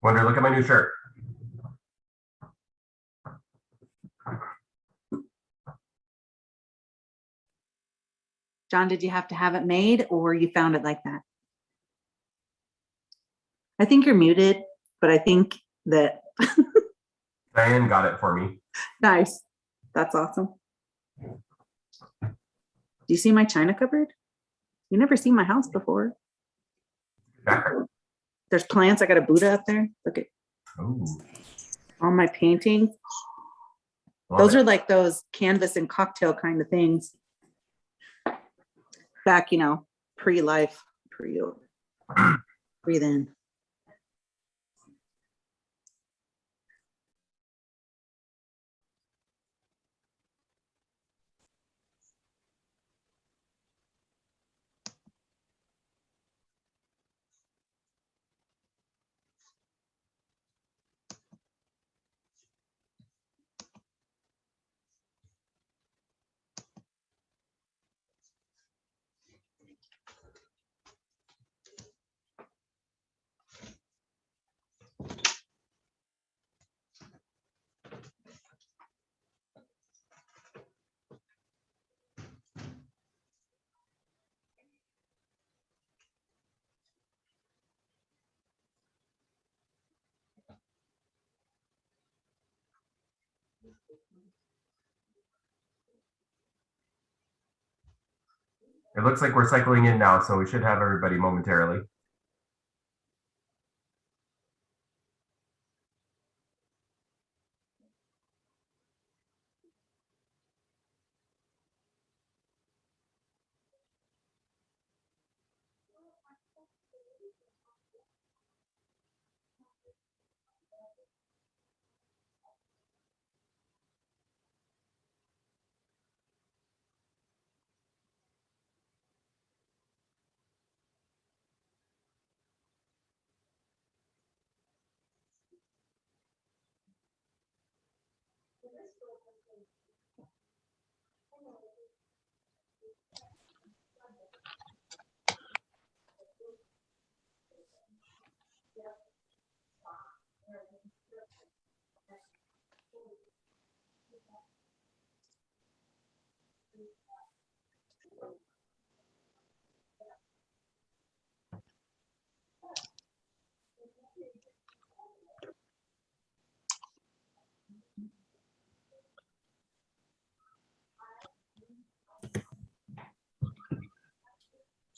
Wonder, look at my new shirt. John, did you have to have it made or you found it like that? I think you're muted, but I think that Diane got it for me. nice. That's awesome. Do you see my china cupboard? You never seen my house before. There's plants. I got a Buddha up there. Look at all my paintings. Those are like those canvas and cocktail kind of things. Back, you know, pre-life, breathe in. It looks like we're cycling in now, so we should have everybody momentarily.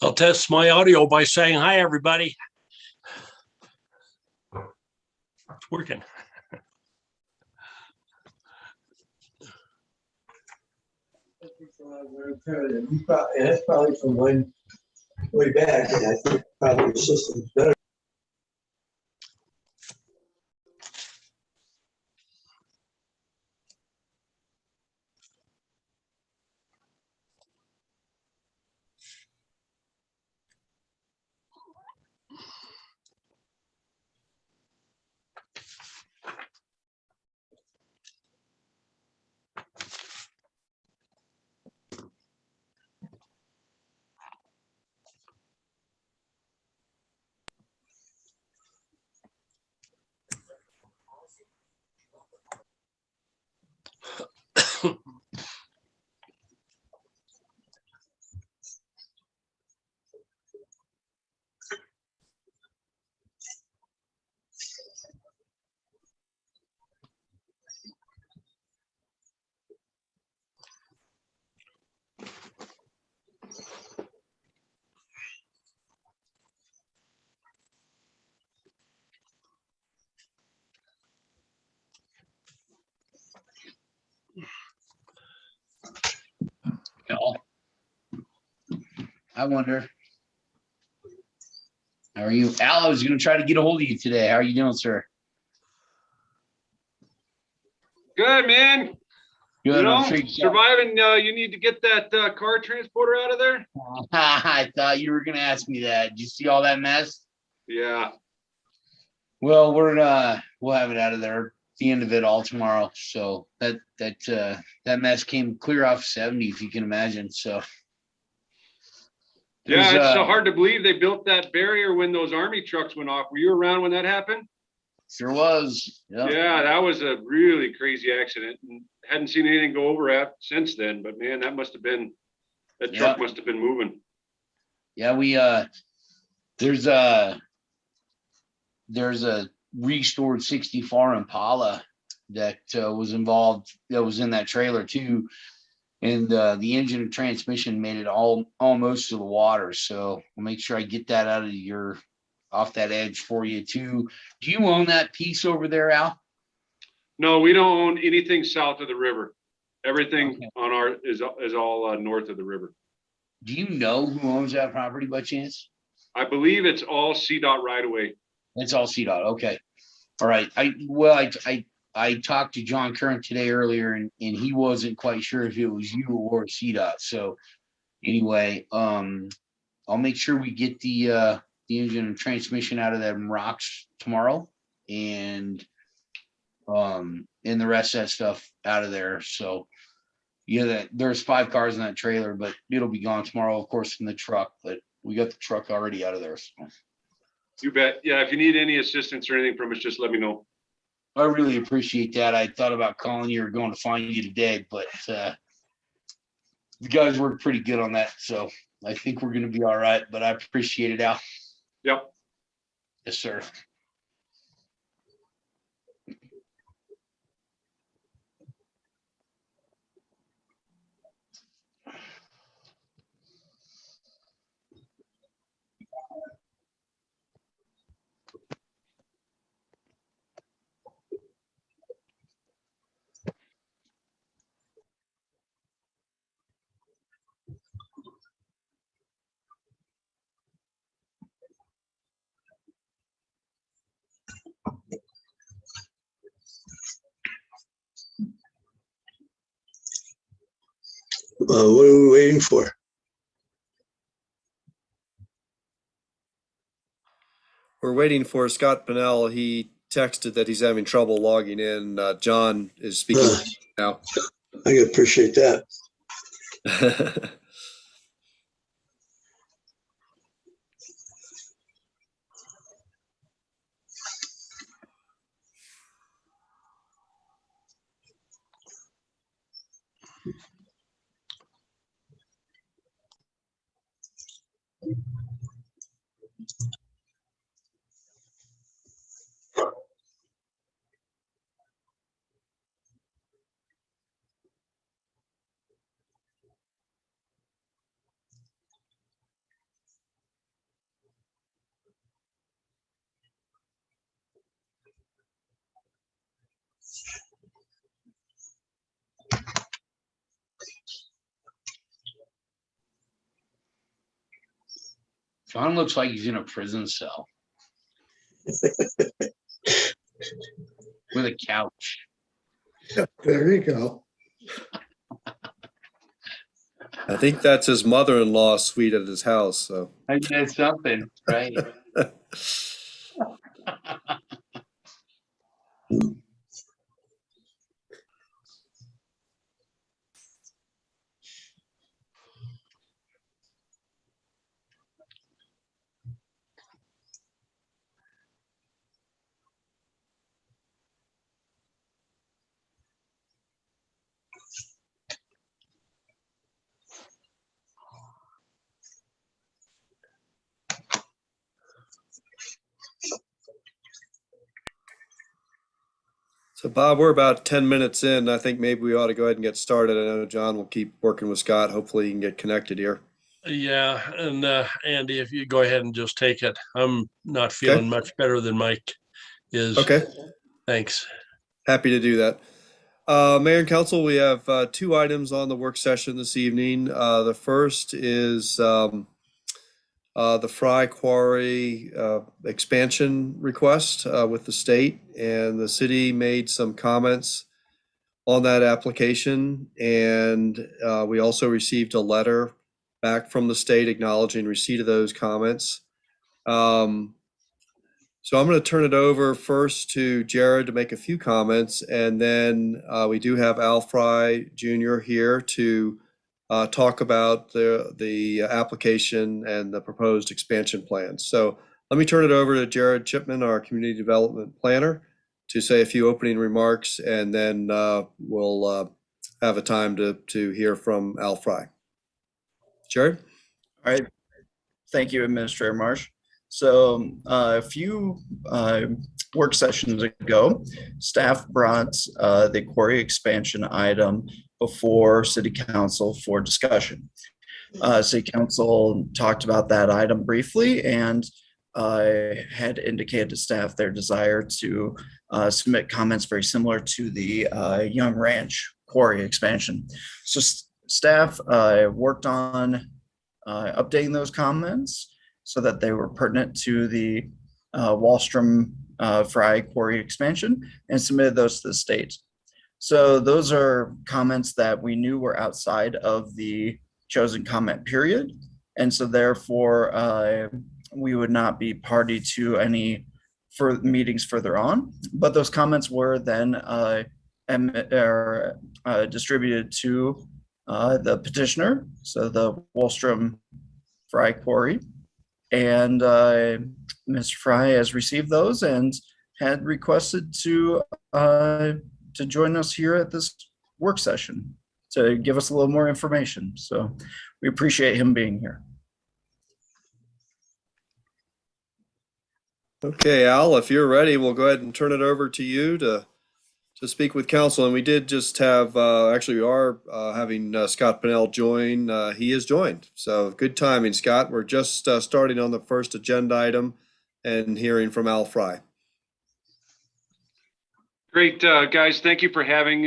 I'll test my audio by saying hi, everybody. It's working. And that's probably from way back, and I think probably the system's better. I wonder. How are you? Al, I was going to try to get a hold of you today. How are you doing, sir? Good, man. Good. You know, I'm sure surviving. You need to get that car transporter out of there. I thought you were going to ask me that. Did you see all that mess? Yeah. Well, we'll have it out of there. The end of it all tomorrow. So that mess came clear off 70, if you can imagine. So. Yeah, it's so hard to believe they built that barrier when those army trucks went off. Were you around when that happened? Sure was. Yeah. Yeah, that was a really crazy accident. And hadn't seen anything go over at since then, but man, that truck Yeah. must have been moving. Yeah, there's a restored 64 Impala that was involved, that was in that trailer too. And the engine and transmission made it almost to the water. So I'll make sure I get that off that edge for you too. Do you own that piece over there, Al? No, we don't own anything south of the river. Everything Okay. on our is all north of the river. Do you know who owns that property by chance? I believe it's all CDOT right away. It's all CDOT. Okay. All right. I talked to John Curran today earlier and he wasn't quite sure if it was you or CDOT. So anyway, I'll make sure we get the engine and transmission out of them rocks tomorrow and the rest of that stuff out of there. So yeah, there's 5 cars in that trailer, but it'll be gone tomorrow, of course, in the truck, but we got the truck already out of there. So. You bet. Yeah, if you need any assistance or anything from us, just let me know. I really appreciate that. I thought about calling you or going to find you today, but the guys worked pretty good on that. So I think we're going to be all right, but I appreciate it, Al. Yep. Yes, sir. What are we waiting for? We're waiting for Scott Pennell. He texted that he's having trouble logging in. John is speaking now. I appreciate that. John looks like he's in a prison cell with a couch. There you go. I think that's his mother-in-law suite at his house. So I did something, right? So Bob, we're about 10 minutes in. I think maybe we ought to go ahead and get started. I know John will keep working with Scott. Hopefully he can get connected here. Yeah, and Andy, if you go ahead and just take it. I'm not feeling much better than Mike is. Okay. Thanks. Happy to do that. Mayor and Council, we have 2 items on the work session this evening. The first is the Fry Quarry expansion request with the state, and the city made some comments on that application, and we also received a letter back from the state acknowledging receipt of those comments. So I'm going to turn it over first to Jared to make a few comments, and then we do have Al Fry Jr. here to talk about the application and the proposed expansion plans. So Let me turn it over to Jared Chipman, our community development planner, to say a few opening remarks, and then we'll have a time to hear from Al Fry. Jared? All right. Thank you, Administrator Marsh. So a few work sessions ago, staff brought the quarry expansion item before City Council for discussion. City Council talked about that item briefly and had indicated to staff their desire to submit comments very similar to the Young Ranch quarry expansion. So staff worked on updating those comments so that they were pertinent to the Wallstrom Fry quarry expansion and submitted those to the state. So those are comments that we knew were outside of the chosen comment period. And so therefore, we would not be party to any meetings further on. But those comments were then distributed to the petitioner, so the Wallstrom Fry Quarry. And Mr. Fry has received those and had requested to join us here at this work session to give us a little more information. So we appreciate him being here. Okay, Al, if you're ready, we'll go ahead and turn it over to you to speak with council. And we did just have, actually we are having Scott Pennell join. He is joined. So good timing, Scott. We're just starting on the first agenda item and hearing from Al Fry. Great, guys. Thank you for having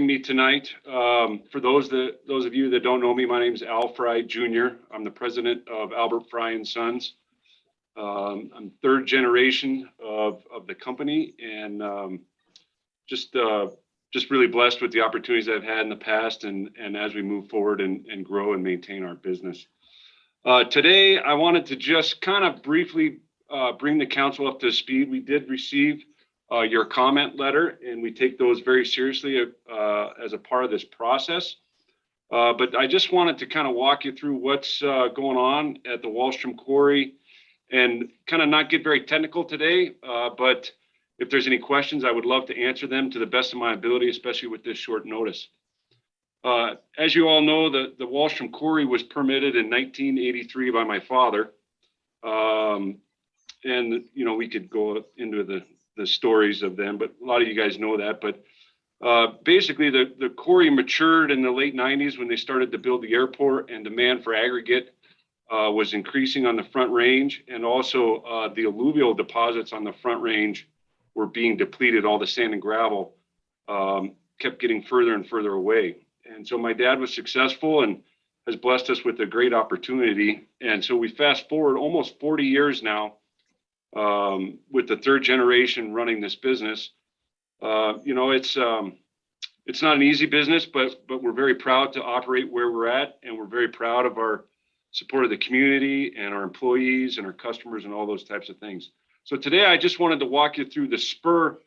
me tonight. For those of you that don't know me, my name is Al Fry Jr. I'm the president of Albert Fry and Sons. I'm third generation of the company, and just really blessed with the opportunities I've had in the past, and as we move forward and grow and maintain our business. Today, I wanted to just kind of briefly bring the council up to speed. We did receive your comment letter, and we take those very seriously as a part of this process. But I just wanted to kind of walk you through what's going on at the Wallstrom Quarry, and kind of not get very technical today, but if there's any questions, I would love to answer them to the best of my ability, especially with this short notice. As you all know, the Wallstrom Quarry was permitted in 1983 by my father. And, you know, we could go into the stories of them, but a lot of you guys know that. But basically, the quarry matured in the late 90s when they started to build the airport, and demand for aggregate was increasing on the Front Range, and also the alluvial deposits on the Front Range were being depleted. All the sand and gravel kept getting further and further away. And so my dad was successful and has blessed us with a great opportunity. And so we fast forward almost 40 years now with the third generation running this business. You know, it's not an easy business, but we're very proud to operate where we're at, and we're very proud of our support of the community and our employees and our customers and all those types of things. So today I just wanted to walk you through the spur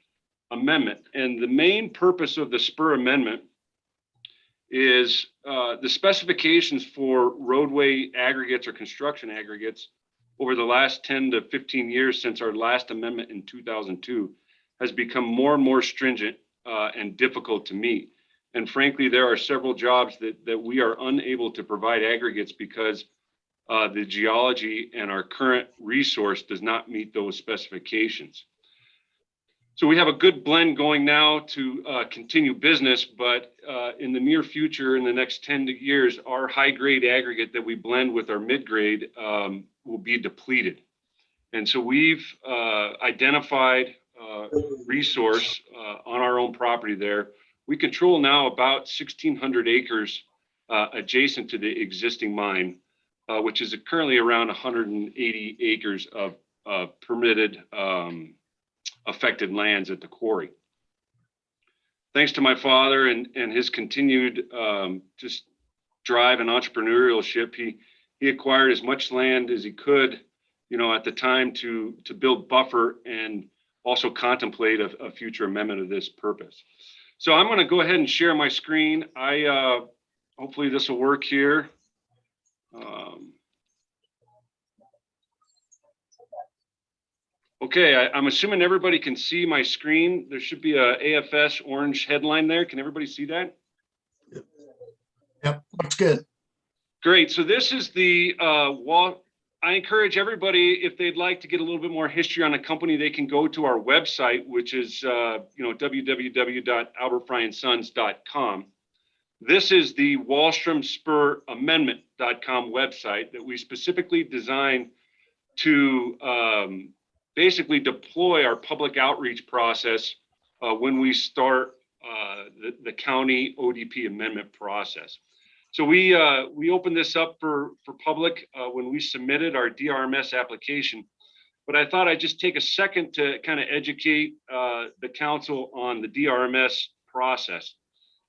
amendment. And the main purpose of the spur amendment is the specifications for roadway aggregates or construction aggregates over the last 10 to 15 years since our last amendment in 2002 has become more and more stringent and difficult to meet. And frankly, there are several jobs that we are unable to provide aggregates because the geology and our current resource does not meet those specifications. So we have a good blend going now to continue business, but in the near future, in the next 10 years, our high grade aggregate that we blend with our mid grade will be depleted. And so we've identified resource on our own property there. We control now about 1,600 acres adjacent to the existing mine, which is currently around 180 acres of permitted affected lands at the quarry. Thanks to my father and his continued just drive and entrepreneurship, he acquired as much land as he could, you know, at the time to build buffer and also contemplate a future amendment of this purpose. So I'm going to go ahead and share my screen. Hopefully this will work here. Okay, I'm assuming everybody can see my screen. There should be a AFS orange headline there. Can everybody see that? Yep, looks good. Great. So this is the wall. I encourage everybody, if they'd like to get a little bit more history on a company, they can go to our website, which is www.albertfryansons.com. This is the wallstromspur-amendment.com website that we specifically designed to basically deploy our public outreach process when we start the county ODP amendment process. So we opened this up for public when we submitted our DRMS application. But I thought I'd just take a second to kind of educate the council on the DRMS process.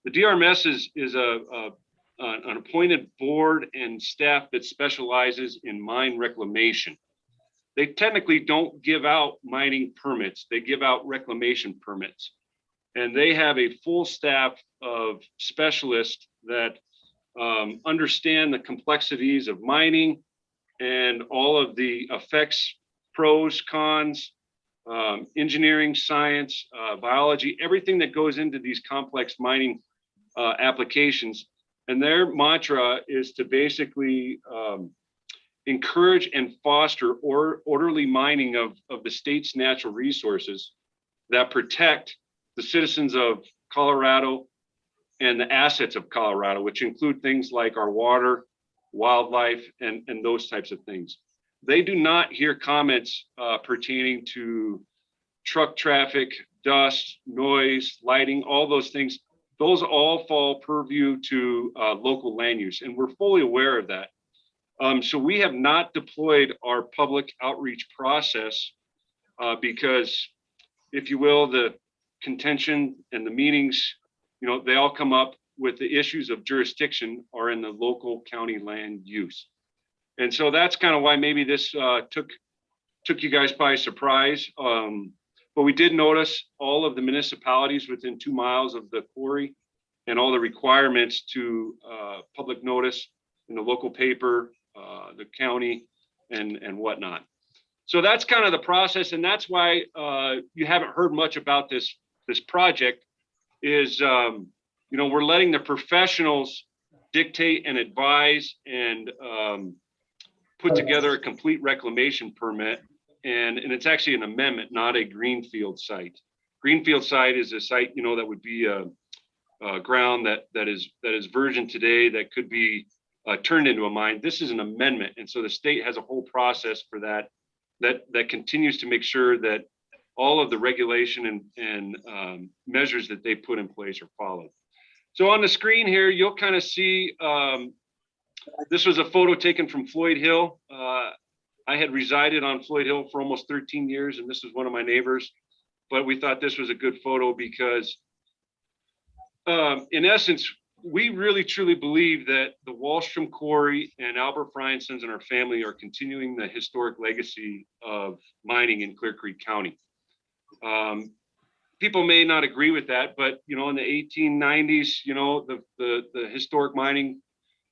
The DRMS is an appointed board and staff that specializes in mine reclamation. They technically don't give out mining permits. They give out reclamation permits. And they have a full staff of specialists that understand the complexities of mining and all of the effects, pros, cons, engineering, science, biology, everything that goes into these complex mining applications. And their mantra is to basically encourage and foster orderly mining of the state's natural resources that protect the citizens of Colorado and the assets of Colorado, which include things like our water, wildlife, and those types of things. They do not hear comments pertaining to truck traffic, dust, noise, lighting, all those things. Those all fall purview to local land use, and we're fully aware of that. So we have not deployed our public outreach process because, if you will, the contention and the meetings, they all come up with the issues of jurisdiction are in the local county land use. And so that's kind of why maybe this took you guys by surprise. But we did notice all of the municipalities within 2 miles of the quarry and all the requirements to public notice in the local paper, the county, and whatnot. So that's kind of the process, and that's why you haven't heard much about this project. Is we're letting the professionals dictate and advise and put together a complete reclamation permit, and it's actually an amendment, not a greenfield site. Greenfield site is a site that would be a ground that is virgin today that could be turned into a mine. This is an amendment, and so the state has a whole process for that continues to make sure that all of the regulation and measures that they put in place are followed. So on the screen here, you'll kind of see, this was a photo taken from Floyd Hill. I had resided on Floyd Hill for almost 13 years, and this was one of my neighbors, but we thought this was a good photo because in essence, we really truly believe that the Wallstrom Quarry and Albert Frye & Sons and our family are continuing the historic legacy of mining in Clear Creek County. People may not agree with that, but in the 1890s, the historic mining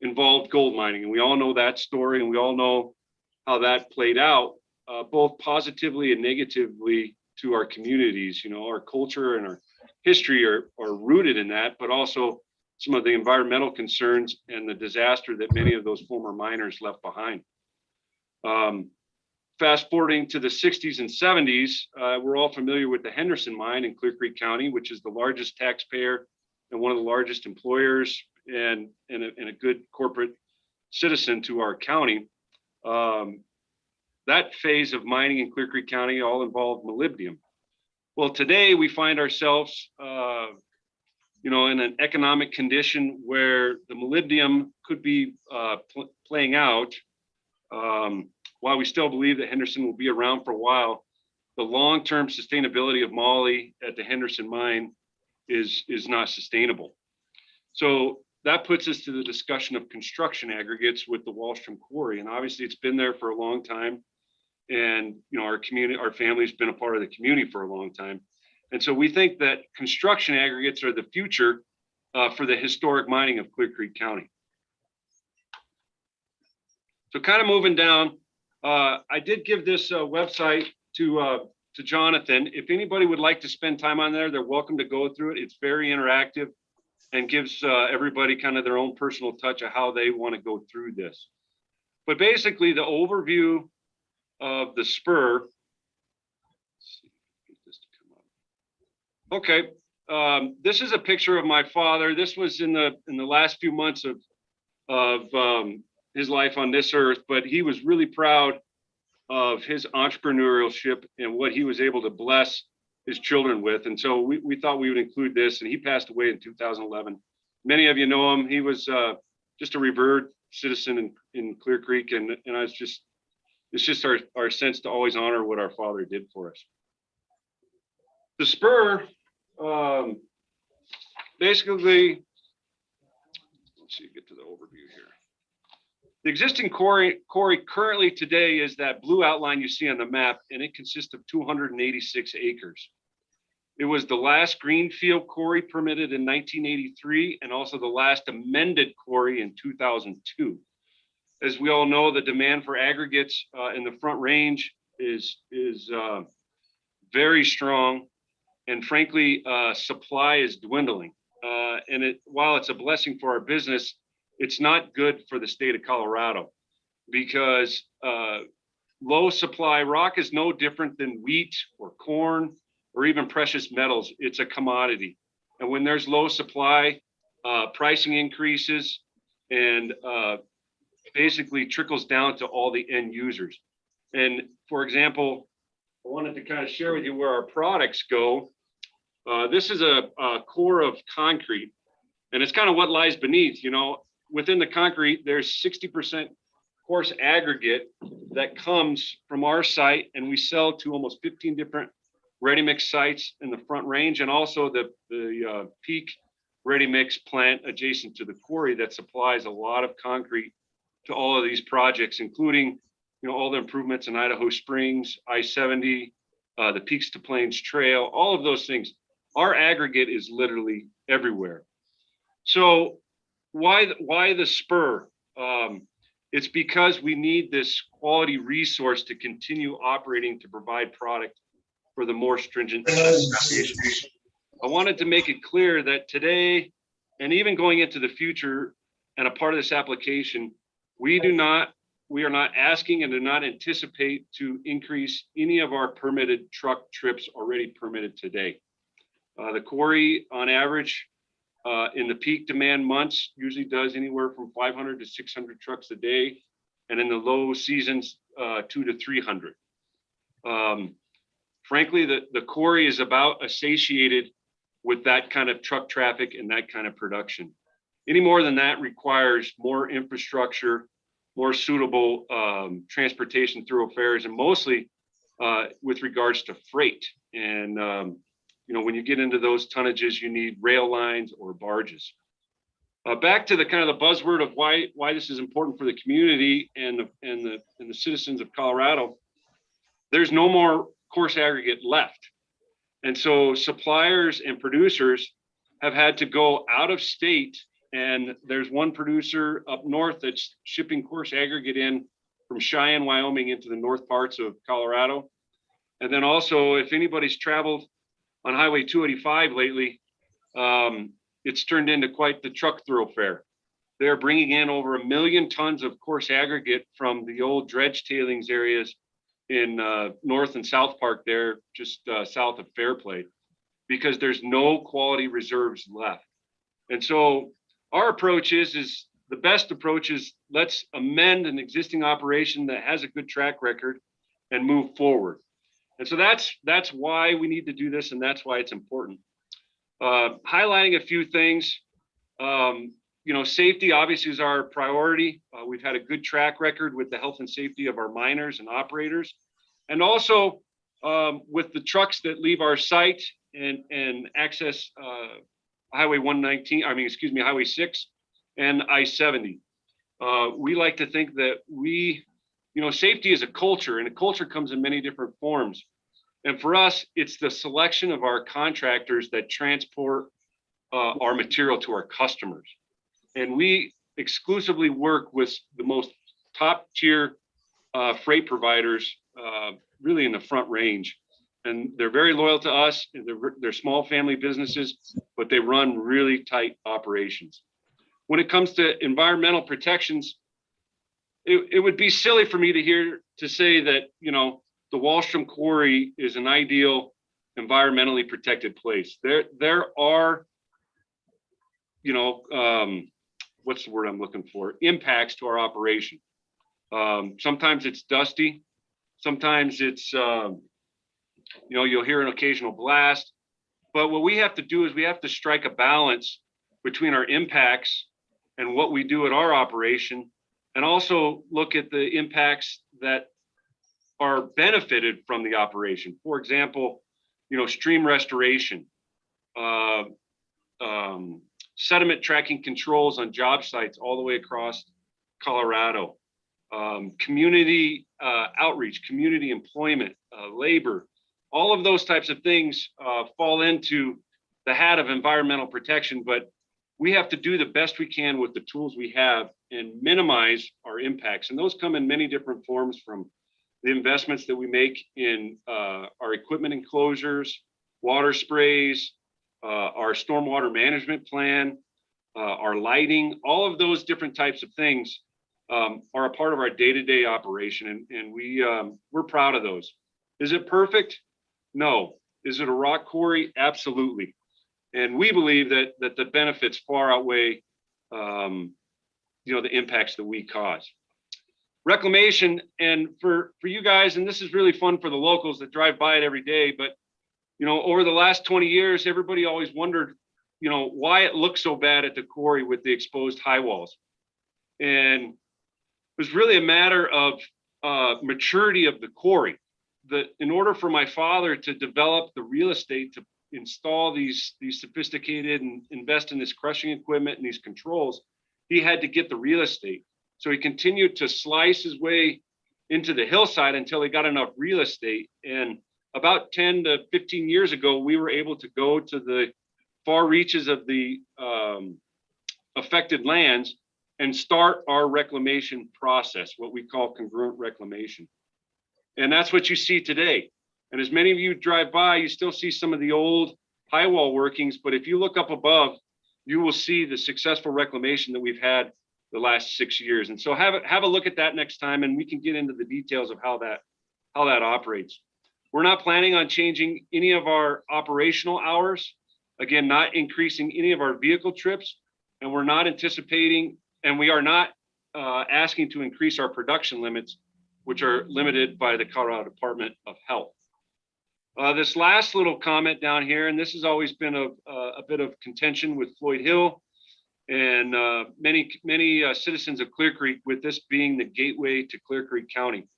involved gold mining, and we all know that story, and we all know how that played out, both positively and negatively to our communities. Our culture and our history are rooted in that, but also some of the environmental concerns and the disaster that many of those former miners left behind. Fast forwarding to the 60s and 70s, we're all familiar with the Henderson mine in Clear Creek County, which is the largest taxpayer and one of the largest employers and a good corporate citizen to our county. That phase of mining in Clear Creek County all involved molybdenum. Well, today we find ourselves in an economic condition where the molybdenum could be playing out. While we still believe that Henderson will be around for a while, the long-term sustainability of moly at the Henderson mine is not sustainable. So that puts us to the discussion of construction aggregates with the Wallstrom Quarry. And obviously it's been there for a long time. And our community, our family's been a part of the community for a long time. And so we think that construction aggregates are the future for the historic mining of Clear Creek County. So kind of moving down, I did give this website to Jonathan. If anybody would like to spend time on there, they're welcome to go through it. It's very interactive and gives everybody kind of their own personal touch of how they want to go through this. But basically, the overview of the spur. Let's see, get this to come up. Okay, this is a picture of my father. This was in the last few months of his life on this earth, but he was really proud of his entrepreneurship and what he was able to bless his children with. And so we thought we would include this, and he passed away in 2011. Many of you know him. He was just a revered citizen in Clear Creek. And I was just, it's just our sense to always honor what our father did for us. The spur, basically, let's see, get to the overview here. The existing quarry currently today is that blue outline you see on the map, and it consists of 286 acres. It was the last greenfield quarry permitted in 1983, and also the last amended quarry in 2002. As we all know, the demand for aggregates in the Front Range is very strong, and frankly, supply is dwindling. And while it's a blessing for our business, it's not good for the state of Colorado, because low supply rock is no different than wheat or corn or even precious metals. It's a commodity. And when there's low supply, pricing increases and basically trickles down to all the end users. And for example, I wanted to kind of share with you where our products go. This is a core of concrete, and it's kind of what lies beneath. You know, within the concrete, there's 60% coarse aggregate that comes from our site, and we sell to almost 15 different ready mix sites in the Front Range, and also the Peak ready mix plant adjacent to the quarry that supplies a lot of concrete to all of these projects, including, you know, all the improvements in Idaho Springs, I-70, the Peaks to Plains Trail, all of those things. Our aggregate is literally everywhere. So why the spur? It's because we need this quality resource to continue operating to provide product for the more stringent specifications. I wanted to make it clear that today, and even going into the future, and a part of this application, we are not asking and do not anticipate to increase any of our permitted truck trips already permitted today. The quarry on average in the peak demand months usually does anywhere from 500 to 600 trucks a day. And in the low seasons, 200 to 300. Frankly, the quarry is about satiated with that kind of truck traffic and that kind of production. Any more than that requires more infrastructure, more suitable transportation thoroughfares, and mostly with regards to freight. And you know, when you get into those tonnages, you need rail lines or barges. Back to the kind of the buzzword of why this is important for the community and the citizens of Colorado. There's no more coarse aggregate left, and so suppliers and producers have had to go out of state. And there's one producer up north that's shipping coarse aggregate in from Cheyenne, Wyoming, into the north parts of Colorado. And then also, if anybody's traveled on Highway 285 lately, it's turned into quite the truck thoroughfare. They're bringing in over 1 million tons of coarse aggregate from the old dredge tailings areas in North and South Park there, just south of Fairplay, because there's no quality reserves left. And so our approach is the best approach is let's amend an existing operation that has a good track record and move forward. And so that's why we need to do this, and that's why it's important. Highlighting a few things, you know, safety obviously is our priority. We've had a good track record with the health and safety of our miners and operators, and also with the trucks that leave our site and access Highway 119, Highway 6 and I-70. We like to think that you know, safety is a culture, and a culture comes in many different forms. And for us, it's the selection of our contractors that transport our material to our customers. And we exclusively work with the most top tier freight providers really in the front range. And they're very loyal to us. And they're small family businesses, but they run really tight operations. When it comes to environmental protections, it would be silly for me to say that, you know, the Wallstrom Quarry is an ideal environmentally protected place. There are, you know, what's the word I'm looking for? Impacts to our operation. Sometimes it's dusty. Sometimes it's, you know, you'll hear an occasional blast. But what we have to do is we have to strike a balance between our impacts and what we do at our operation, and also look at the impacts that are benefited from the operation. For example, you know, stream restoration, sediment tracking controls on job sites all the way across Colorado, community outreach, community employment, labor, all of those types of things fall into the hat of environmental protection, but we have to do the best we can with the tools we have and minimize our impacts. And those come in many different forms, from the investments that we make in our equipment enclosures, water sprays, our stormwater management plan, our lighting, all of those different types of things are a part of our day-to-day operation. And we're proud of those. Is it perfect? No. Is it a rock quarry? Absolutely. And we believe that the benefits far outweigh, you know, the impacts that we cause. Reclamation, and for you guys, and this is really fun for the locals that drive by it every day, but, you know, over the last 20 years, everybody always wondered, you know, why it looks so bad at the quarry with the exposed high walls. And it was really a matter of maturity of the quarry. That in order for my father to develop the real estate to install these sophisticated and invest in this crushing equipment and these controls, he had to get the real estate. So he continued to slice his way into the hillside until he got enough real estate. And about 10 to 15 years ago, we were able to go to the far reaches of the affected lands and start our reclamation process, what we call congruent reclamation. And that's what you see today. And as many of you drive by, you still see some of the old high wall workings, but if you look up above, you will see the successful reclamation that we've had the last 6 years. And so have a look at that next time, and we can get into the details of how that operates. We're not planning on changing any of our operational hours. Again, not increasing any of our vehicle trips, and we're not anticipating, and we are not asking to increase our production limits, which are limited by the Colorado Department of Health. This last little comment down here, and this has always been a bit of contention with Floyd Hill and many citizens of Clear Creek, with this being the gateway to Clear Creek County.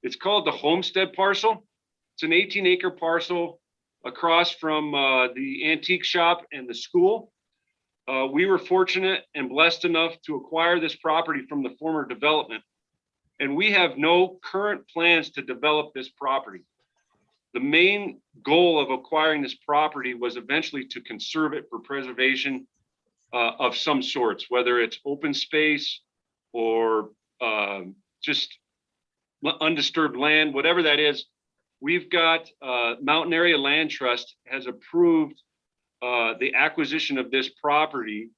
It's called the Homestead parcel. It's an 18-acre parcel across from the antique shop and the school. We were fortunate and blessed enough to acquire this property from the former development, and we have no current plans to develop this property. The main goal of acquiring this property was eventually to conserve it for preservation of some sorts, whether it's open space or just undisturbed land, whatever that is. We've got Mountain Area Land Trust has approved the acquisition of this property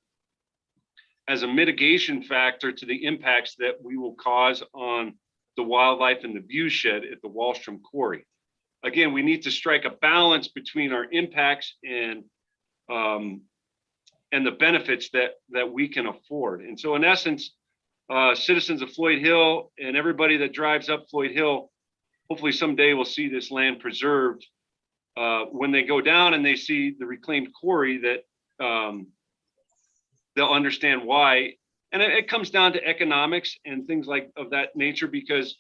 as a mitigation factor to the impacts that we will cause on the wildlife and the view shed at the Wallstrom Quarry. Again, we need to strike a balance between our impacts and the benefits that we can afford. And so in essence, citizens of Floyd Hill and everybody that drives up Floyd Hill, hopefully someday we'll see this land preserved. When they go down and they see the reclaimed quarry, that they'll understand why. And it comes down to economics and things like of that nature, because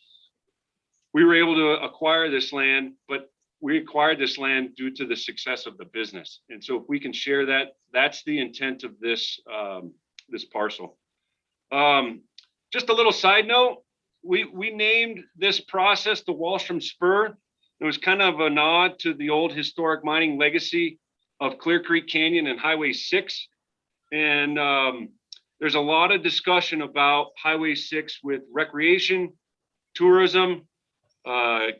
we were able to acquire this land, but we acquired this land due to the success of the business. And so if we can share that, that's the intent of this this parcel. Just a little side note, we named this process the Wallstrom Spur. It was kind of a nod to the old historic mining legacy of Clear Creek Canyon and Highway 6. And there's a lot of discussion about Highway 6 with recreation, tourism,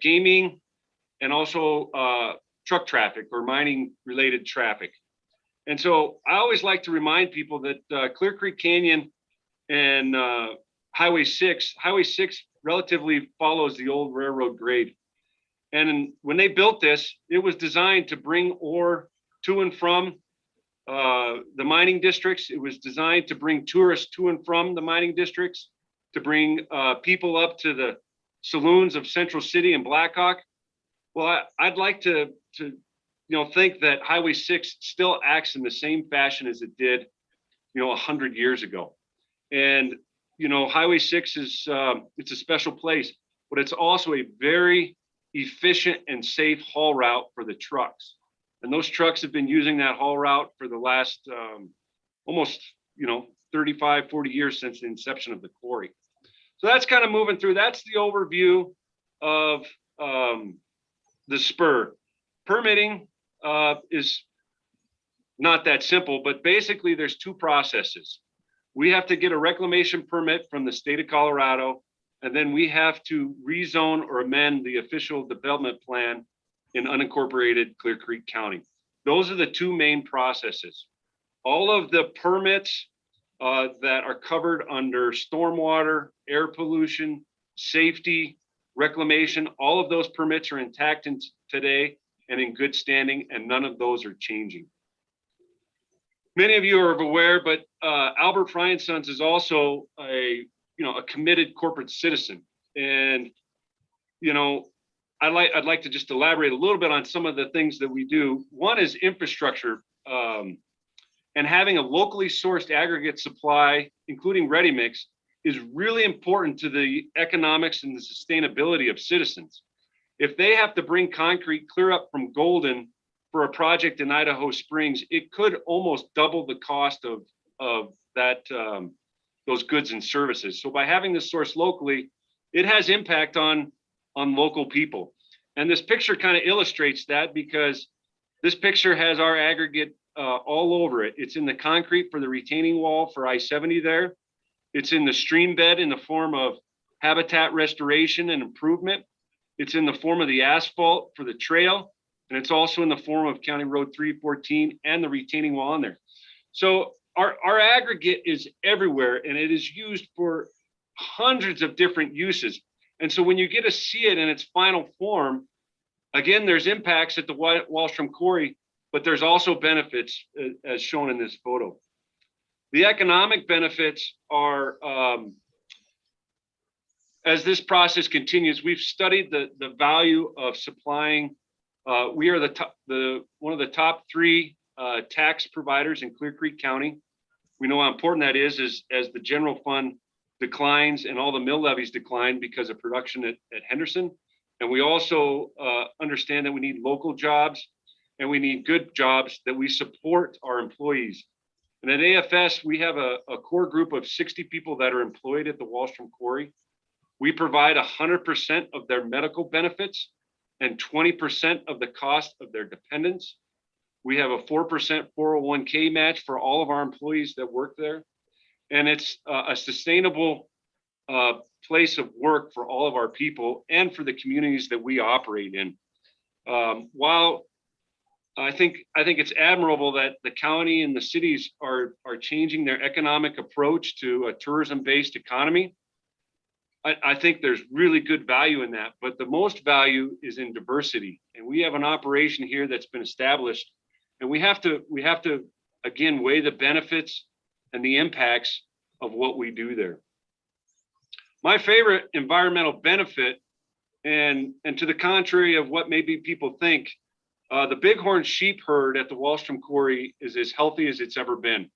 gaming, and also truck traffic or mining related traffic. And so I always like to remind people that Clear Creek Canyon and Highway 6 relatively follows the old railroad grade. And when they built this, it was designed to bring ore to and from the mining districts. It was designed to bring tourists to and from the mining districts, to bring people up to the saloons of Central City and Blackhawk. Well, I'd like to think that Highway 6 still acts in the same fashion as it did, 100 years ago. And, Highway 6 is, it's a special place, but it's also a very efficient and safe haul route for the trucks. And those trucks have been using that haul route for the last almost, 35, 40 years since the inception of the quarry. So that's kind of moving through. That's the overview of the spur. Permitting is not that simple, but basically there's two processes. We have to get a reclamation permit from the state of Colorado, and then we have to rezone or amend the official development plan in unincorporated Clear Creek County. Those are the two main processes. All of the permits that are covered under stormwater, air pollution, safety, reclamation, all of those permits are intact today and in good standing, and none of those are changing. Many of you are aware, but Albert Fry & Sons is also a committed corporate citizen. And, I'd like to just elaborate a little bit on some of the things that we do. One is infrastructure, and having a locally sourced aggregate supply, including ready mix, is really important to the economics and the sustainability of citizens. If they have to bring concrete clear up from Golden for a project in Idaho Springs, it could almost double the cost of that those goods and services. So by having this source locally, it has impact on local people. And this picture kind of illustrates that, because this picture has our aggregate all over it. It's in the concrete for the retaining wall for I-70 there. It's in the stream bed in the form of habitat restoration and improvement. It's in the form of the asphalt for the trail. And it's also in the form of County Road 314 and the retaining wall on there. So our aggregate is everywhere, and it is used for hundreds of different uses. And so when you get to see it in its final form, again, there's impacts at the Wallstrom Quarry, but there's also benefits as shown in this photo. The economic benefits are, as this process continues, we've studied the value of supplying. We are one of the top 3 tax providers in Clear Creek County. We know how important that is as the general fund declines and all the mill levies decline because of production at Henderson. And we also understand that we need local jobs, and we need good jobs that we support our employees. And at AFS, we have a core group of 60 people that are employed at the Wallstrom Quarry. We provide 100% of their medical benefits and 20% of the cost of their dependents. We have a 4% 401k match for all of our employees that work there. And it's a sustainable place of work for all of our people and for the communities that we operate in. While I think it's admirable that the county and the cities are changing their economic approach to a tourism-based economy, I think there's really good value in that, but the most value is in diversity. And we have an operation here that's been established, and we have to again weigh the benefits and the impacts of what we do there. My favorite environmental benefit, and to the contrary of what maybe people think, the bighorn sheep herd at the Wallstrom Quarry is as healthy as it's ever been.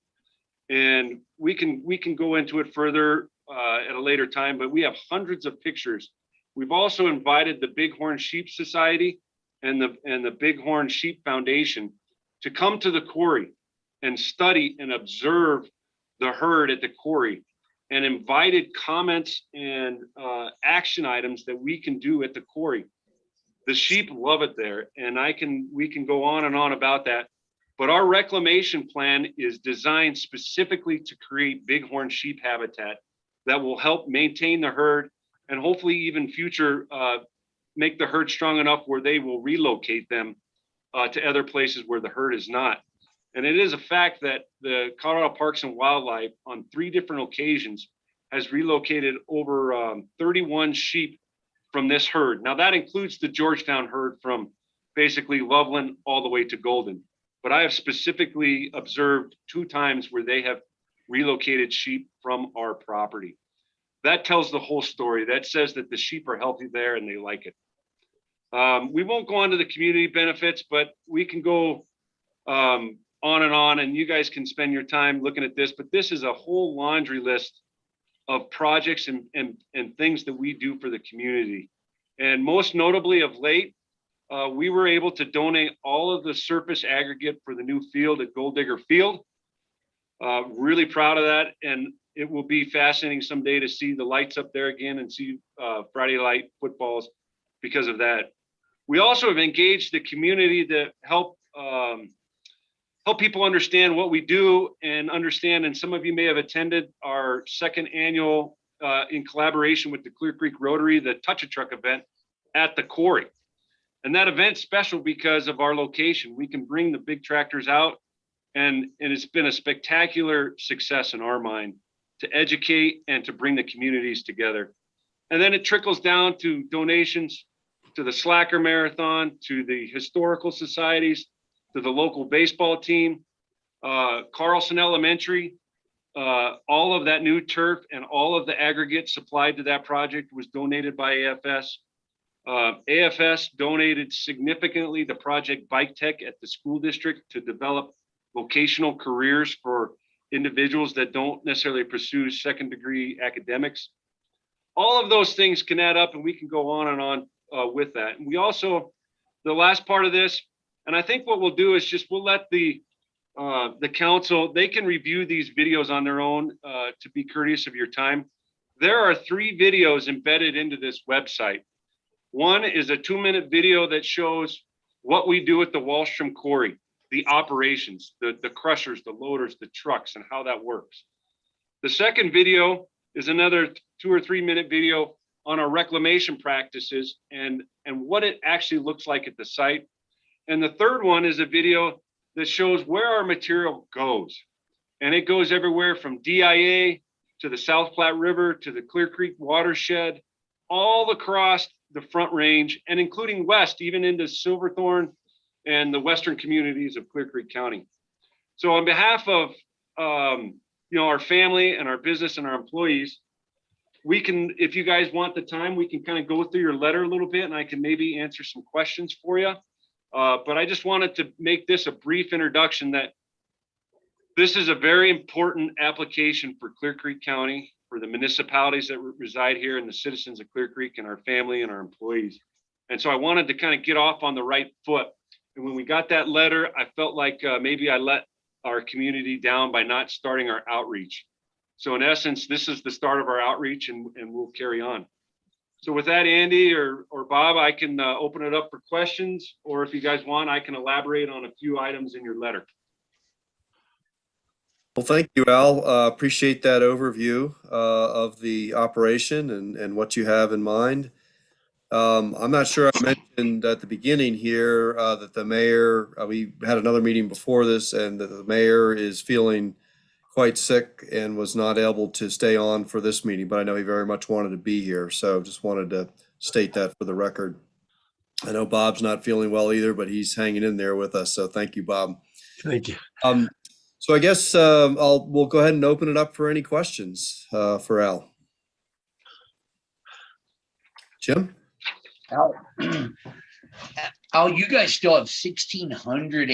And we can go into it further at a later time, but we have hundreds of pictures. We've also invited the Bighorn Sheep Society and the Bighorn Sheep Foundation to come to the quarry and study and observe the herd at the quarry, and invited comments and action items that we can do at the quarry. The sheep love it there, and we can go on and on about that. But our reclamation plan is designed specifically to create bighorn sheep habitat that will help maintain the herd and hopefully even future make the herd strong enough where they will relocate them to other places where the herd is not. And it is a fact that the Colorado Parks and Wildlife on 3 different occasions has relocated over 31 sheep from this herd. Now that includes the Georgetown herd from basically Loveland all the way to Golden. But I have specifically observed 2 times where they have relocated sheep from our property. That tells the whole story. That says that the sheep are healthy there and they like it. We won't go on to the community benefits, but we can go on and you guys can spend your time looking at this. But this is a whole laundry list of projects and things that we do for the community. And most notably of late, we were able to donate all of the surface aggregate for the new field at Gold Digger Field. Really proud of that. And it will be fascinating someday to see the lights up there again and see Friday Light footballs because of that. We also have engaged the community to help people understand what we do and understand. And some of you may have attended our 2nd annual, in collaboration with the Clear Creek Rotary, the Touch a Truck event at the quarry. And that event's special because of our location. We can bring the big tractors out, and it's been a spectacular success in our mind to educate and to bring the communities together. And then it trickles down to donations to the Slacker Marathon, to the historical societies, to the local baseball team, Carlson Elementary. All of that new turf and all of the aggregate supplied to that project was donated by AFS. AFS donated significantly to Project Bike Tech at the school district to develop vocational careers for individuals that don't necessarily pursue 2nd degree academics. All of those things can add up, and we can go on and on with that. And we also, the last part of this, and I think what we'll do is just we'll let the council, they can review these videos on their own to be courteous of your time. There are 3 videos embedded into this website. One is a 2-minute video that shows what we do at the Wallstrom Quarry, the operations, the crushers, the loaders, the trucks, and how that works. The second video is another 2 or 3 minute video on our reclamation practices and what it actually looks like at the site. And the third one is a video that shows where our material goes. And it goes everywhere from DIA to the South Platte River to the Clear Creek watershed, all across the Front Range, and including west, even into Silverthorne and the western communities of Clear Creek County. So on behalf of our family and our business and our employees, we can, if you guys want the time, we can kind of go through your letter a little bit and I can maybe answer some questions for you. But I just wanted to make this a brief introduction that this is a very important application for Clear Creek County, for the municipalities that reside here and the citizens of Clear Creek and our family and our employees. And so I wanted to kind of get off on the right foot. And when we got that letter, I felt like maybe I let our community down by not starting our outreach. So in essence, this is the start of our outreach and we'll carry on. So with that, Andy or Bob, I can open it up for questions, or if you guys want, I can elaborate on a few items in your letter. Well, thank you, Al. Appreciate that overview of the operation and what you have in mind. I'm not sure I mentioned at the beginning here that the mayor, we had another meeting before this, and that the mayor is feeling quite sick and was not able to stay on for this meeting, but I know he very much wanted to be here. So just wanted to state that for the record. I know Bob's not feeling well either, but he's hanging in there with us. So thank you, Bob. Thank you. So I guess we'll go ahead and open it up for any questions for Al. Jim? Al, you guys still have 1,600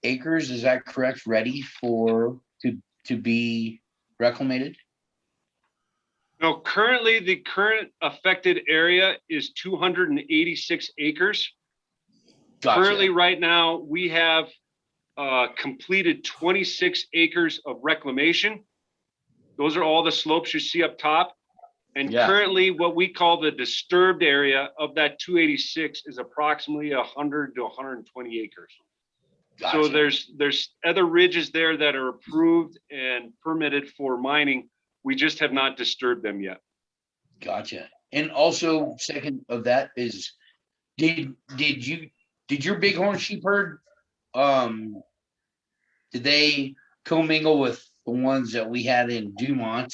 acres, is that correct, ready to be reclamated? No, currently the current affected area is 286 acres. Gotcha. Currently, right now, we have completed 26 acres of reclamation. Those are all the slopes you see up top. And currently what we call the disturbed area of that 286 is approximately 100 to 120 acres. Gotcha. So there's other ridges there that are approved and permitted for mining. We just have not disturbed them yet. Gotcha. And also second of that is Did your bighorn sheep herd, did they commingle with the ones that we had in Dumont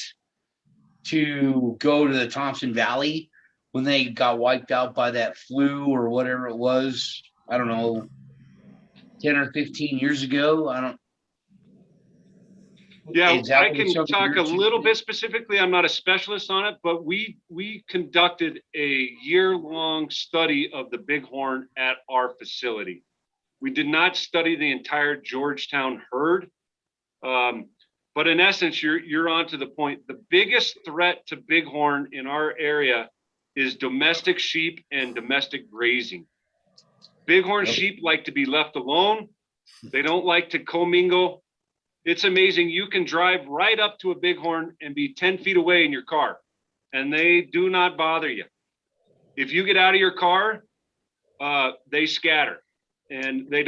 to go to the Thompson Valley when they got wiped out by that flu or whatever it was? I don't know, 10 or 15 years ago. I don't. Yeah, Is that I what can some of talk your a sheep little did? bit specifically. I'm not a specialist on it, but we conducted a year-long study of the bighorn at our facility. We did not study the entire Georgetown herd. But in essence, you're on to the point. The biggest threat to bighorn in our area is domestic sheep and domestic grazing. Bighorn Yep. sheep like to be left alone. They don't like to commingle. It's amazing. You can drive right up to a bighorn and be 10 feet away in your car, and they do not bother you. If you get out of your car, they scatter, and they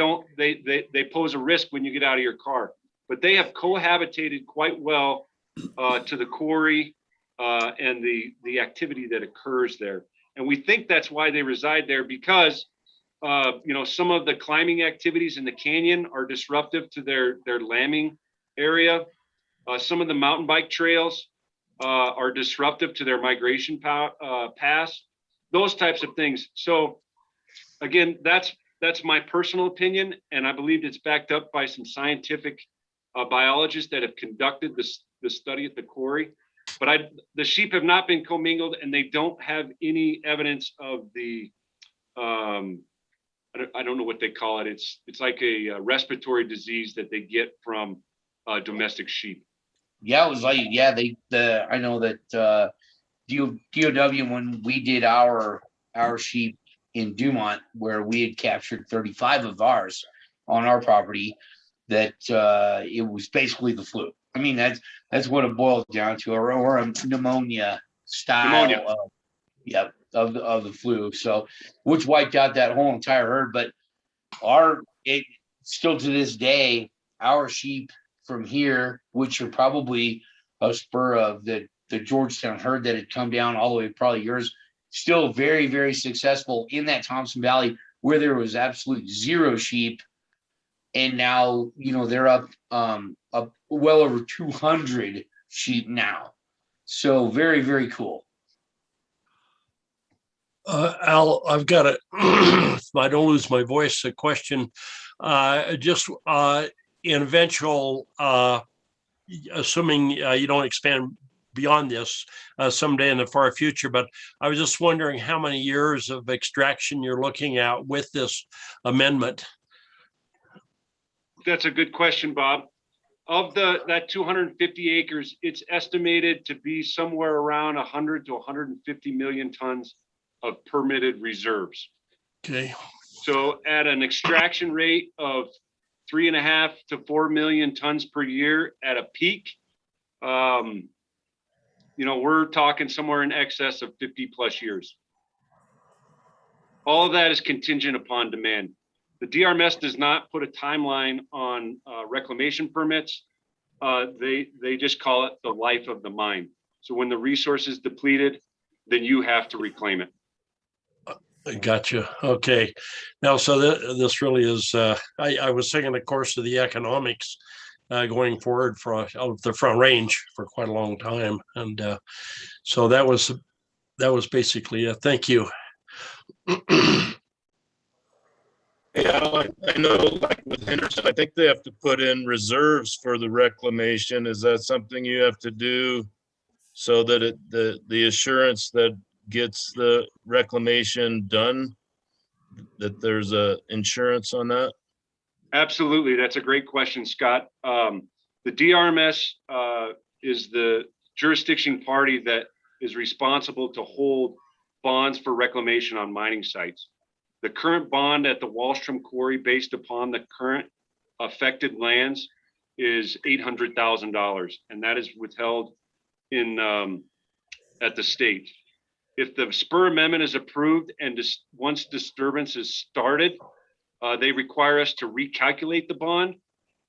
pose a risk when you get out of your car. But they have cohabitated quite well to the quarry and the activity that occurs there. And we think that's why they reside there, because some of the climbing activities in the canyon are disruptive to their lambing area. Some of the mountain bike trails are disruptive to their migration paths, those types of things. So again, that's my personal opinion, and I believe it's backed up by some scientific biologists that have conducted the study at the quarry. But the sheep have not been commingled, and they don't have any evidence of the I don't know what they call it. It's like a respiratory disease that they get from domestic sheep. Yeah, it was like, I know that DOW, when we did our sheep in Dumont, where we had captured 35 of ours on our property, that it was basically the flu. I mean, that's what it boils down to, or a pneumonia style of the flu. So, which wiped out that whole entire herd. But still to this day, our sheep from here, which are probably a spur of the Georgetown herd that had come down all the way, probably yours, still very, very successful in that Thompson Valley, where there was absolute zero sheep. And now, they're up well over 200 sheep now. So very, very cool. Al, I've got a, if I don't lose my voice, a question. Just in eventual, assuming you don't expand beyond this someday in the far future, but I was just wondering how many years of extraction you're looking at with this amendment. That's a good question, Bob. Of that 250 acres, it's estimated to be somewhere around 100 to 150 million tons of permitted reserves. Okay. So at an extraction rate of 3.5 to 4 million tons per year at a peak, we're talking somewhere in excess of 50 plus years. All of that is contingent upon demand. The DRMS does not put a timeline on reclamation permits. They just call it the life of the mine. So when the resource is depleted, then you have to reclaim it. Gotcha. Okay. Now, so this really is, I was thinking, of course, of the economics going forward for out of the Front Range for quite a long time. And so that was basically it. Thank you. Yeah, I know, like with Henderson, I think they have to put in reserves for the reclamation. Is that something you have to do so that the assurance that gets the reclamation done, that there's a insurance on that? Absolutely. That's a great question, Scott. The DRMS is the jurisdiction party that is responsible to hold bonds for reclamation on mining sites. The current bond at the Wallstrom Quarry, based upon the current affected lands, is $800,000, and that is withheld at the state. If the spur amendment is approved and once disturbance is started, they require us to recalculate the bond.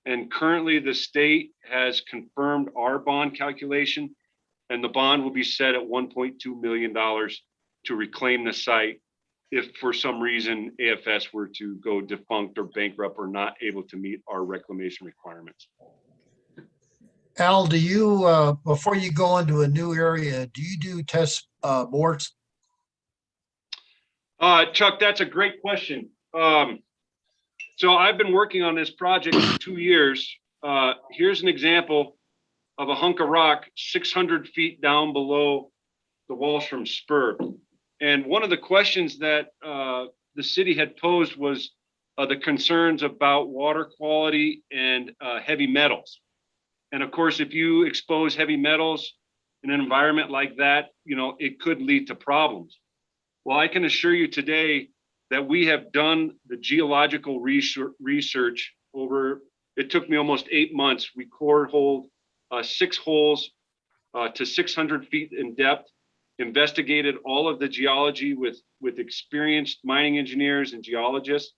And currently the state has confirmed our bond calculation, and the bond will be set at $1.2 million to reclaim the site if for some reason AFS were to go defunct or bankrupt or not able to meet our reclamation requirements. Al, do you, before you go into a new area, do you do test bores? Chuck, that's a great question. So I've been working on this project for 2 years. Here's an example of a hunk of rock 600 feet down below the Wallstrom Spur. And one of the questions that the city had posed was the concerns about water quality and heavy metals. And of course, if you expose heavy metals in an environment like that, it could lead to problems. Well, I can assure you today that we have done the geological research over, it took me almost 8 months. We core holed 6 holes to 600 feet in depth, investigated all of the geology with experienced mining engineers and geologists.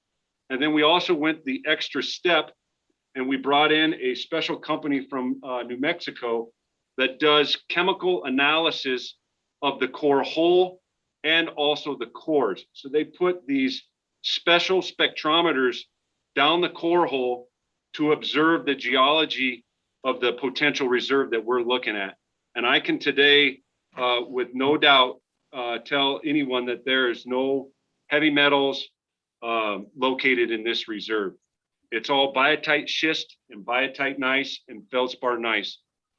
And then we also went the extra step and we brought in a special company from New Mexico that does chemical analysis of the core hole and also the cores. So they put these special spectrometers down the core hole to observe the geology of the potential reserve that we're looking at. And I can today, with no doubt, tell anyone that there is no heavy metals located in this reserve. It's all biotite schist and biotite gneiss and feldspar gneiss,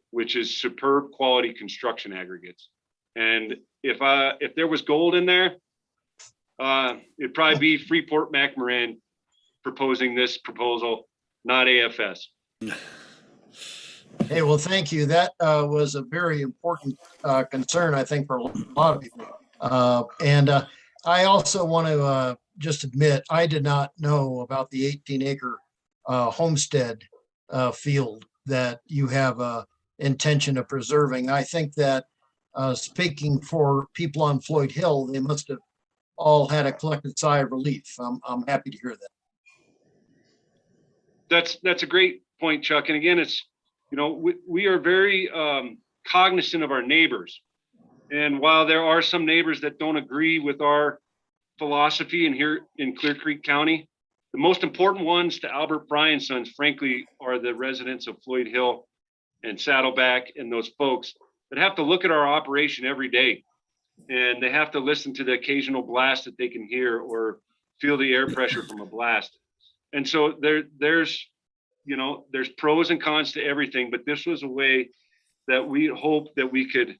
which is superb quality construction aggregates. And if there was gold in there, it'd probably be Freeport-McMoRan proposing this proposal, not AFS. Hey, well, thank you. That was a very important concern, I think, for a lot of people. And I also want to just admit, I did not know about the 18-acre homestead field that you have a intention of preserving. I think that speaking for people on Floyd Hill, they must have all had a collective sigh of relief. I'm happy to hear that. That's a great point, Chuck. And again, it's, we are very cognizant of our neighbors. And while there are some neighbors that don't agree with our philosophy in here in Clear Creek County, the most important ones to Albert Fry and Sons, frankly, are the residents of Floyd Hill and Saddleback and those folks that have to look at our operation every day. And they have to listen to the occasional blast that they can hear or feel the air pressure from a blast. And so there's pros and cons to everything, but this was a way that we hope that we could,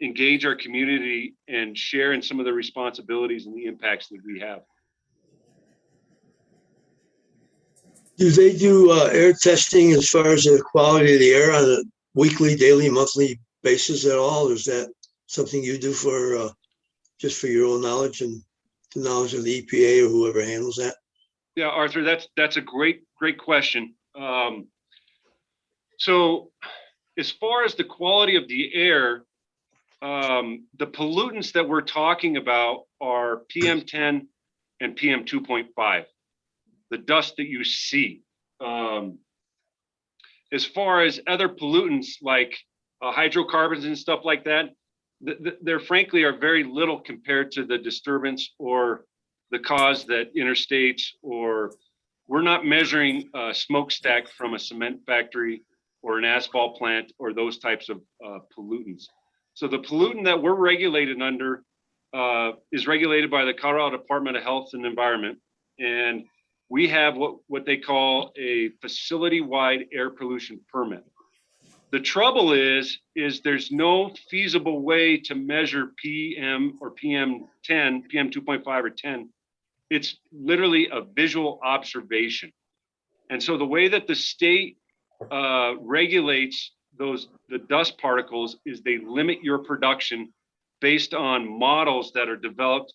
engage our community and share in some of the responsibilities and the impacts that we have. Do they do air testing as far as the quality of the air on a weekly, daily, monthly basis at all? Or is that something you do for just for your own knowledge and the knowledge of the EPA or whoever handles that? Yeah, Arthur, that's a great question. So as far as the quality of the air, the pollutants that we're talking about are PM10 and PM2.5, the dust that you see. As far as other pollutants like hydrocarbons and stuff like that, there frankly are very little compared to the disturbance or the cause that interstates, or we're not measuring a smokestack from a cement factory or an asphalt plant or those types of pollutants. So the pollutant that we're regulated under is regulated by the Colorado Department of Health and Environment. And we have what they call a facility-wide air pollution permit. The trouble is there's no feasible way to measure PM or PM10, PM2.5 or 10. It's literally a visual observation. And so the way that the state regulates the dust particles is they limit your production based on models that are developed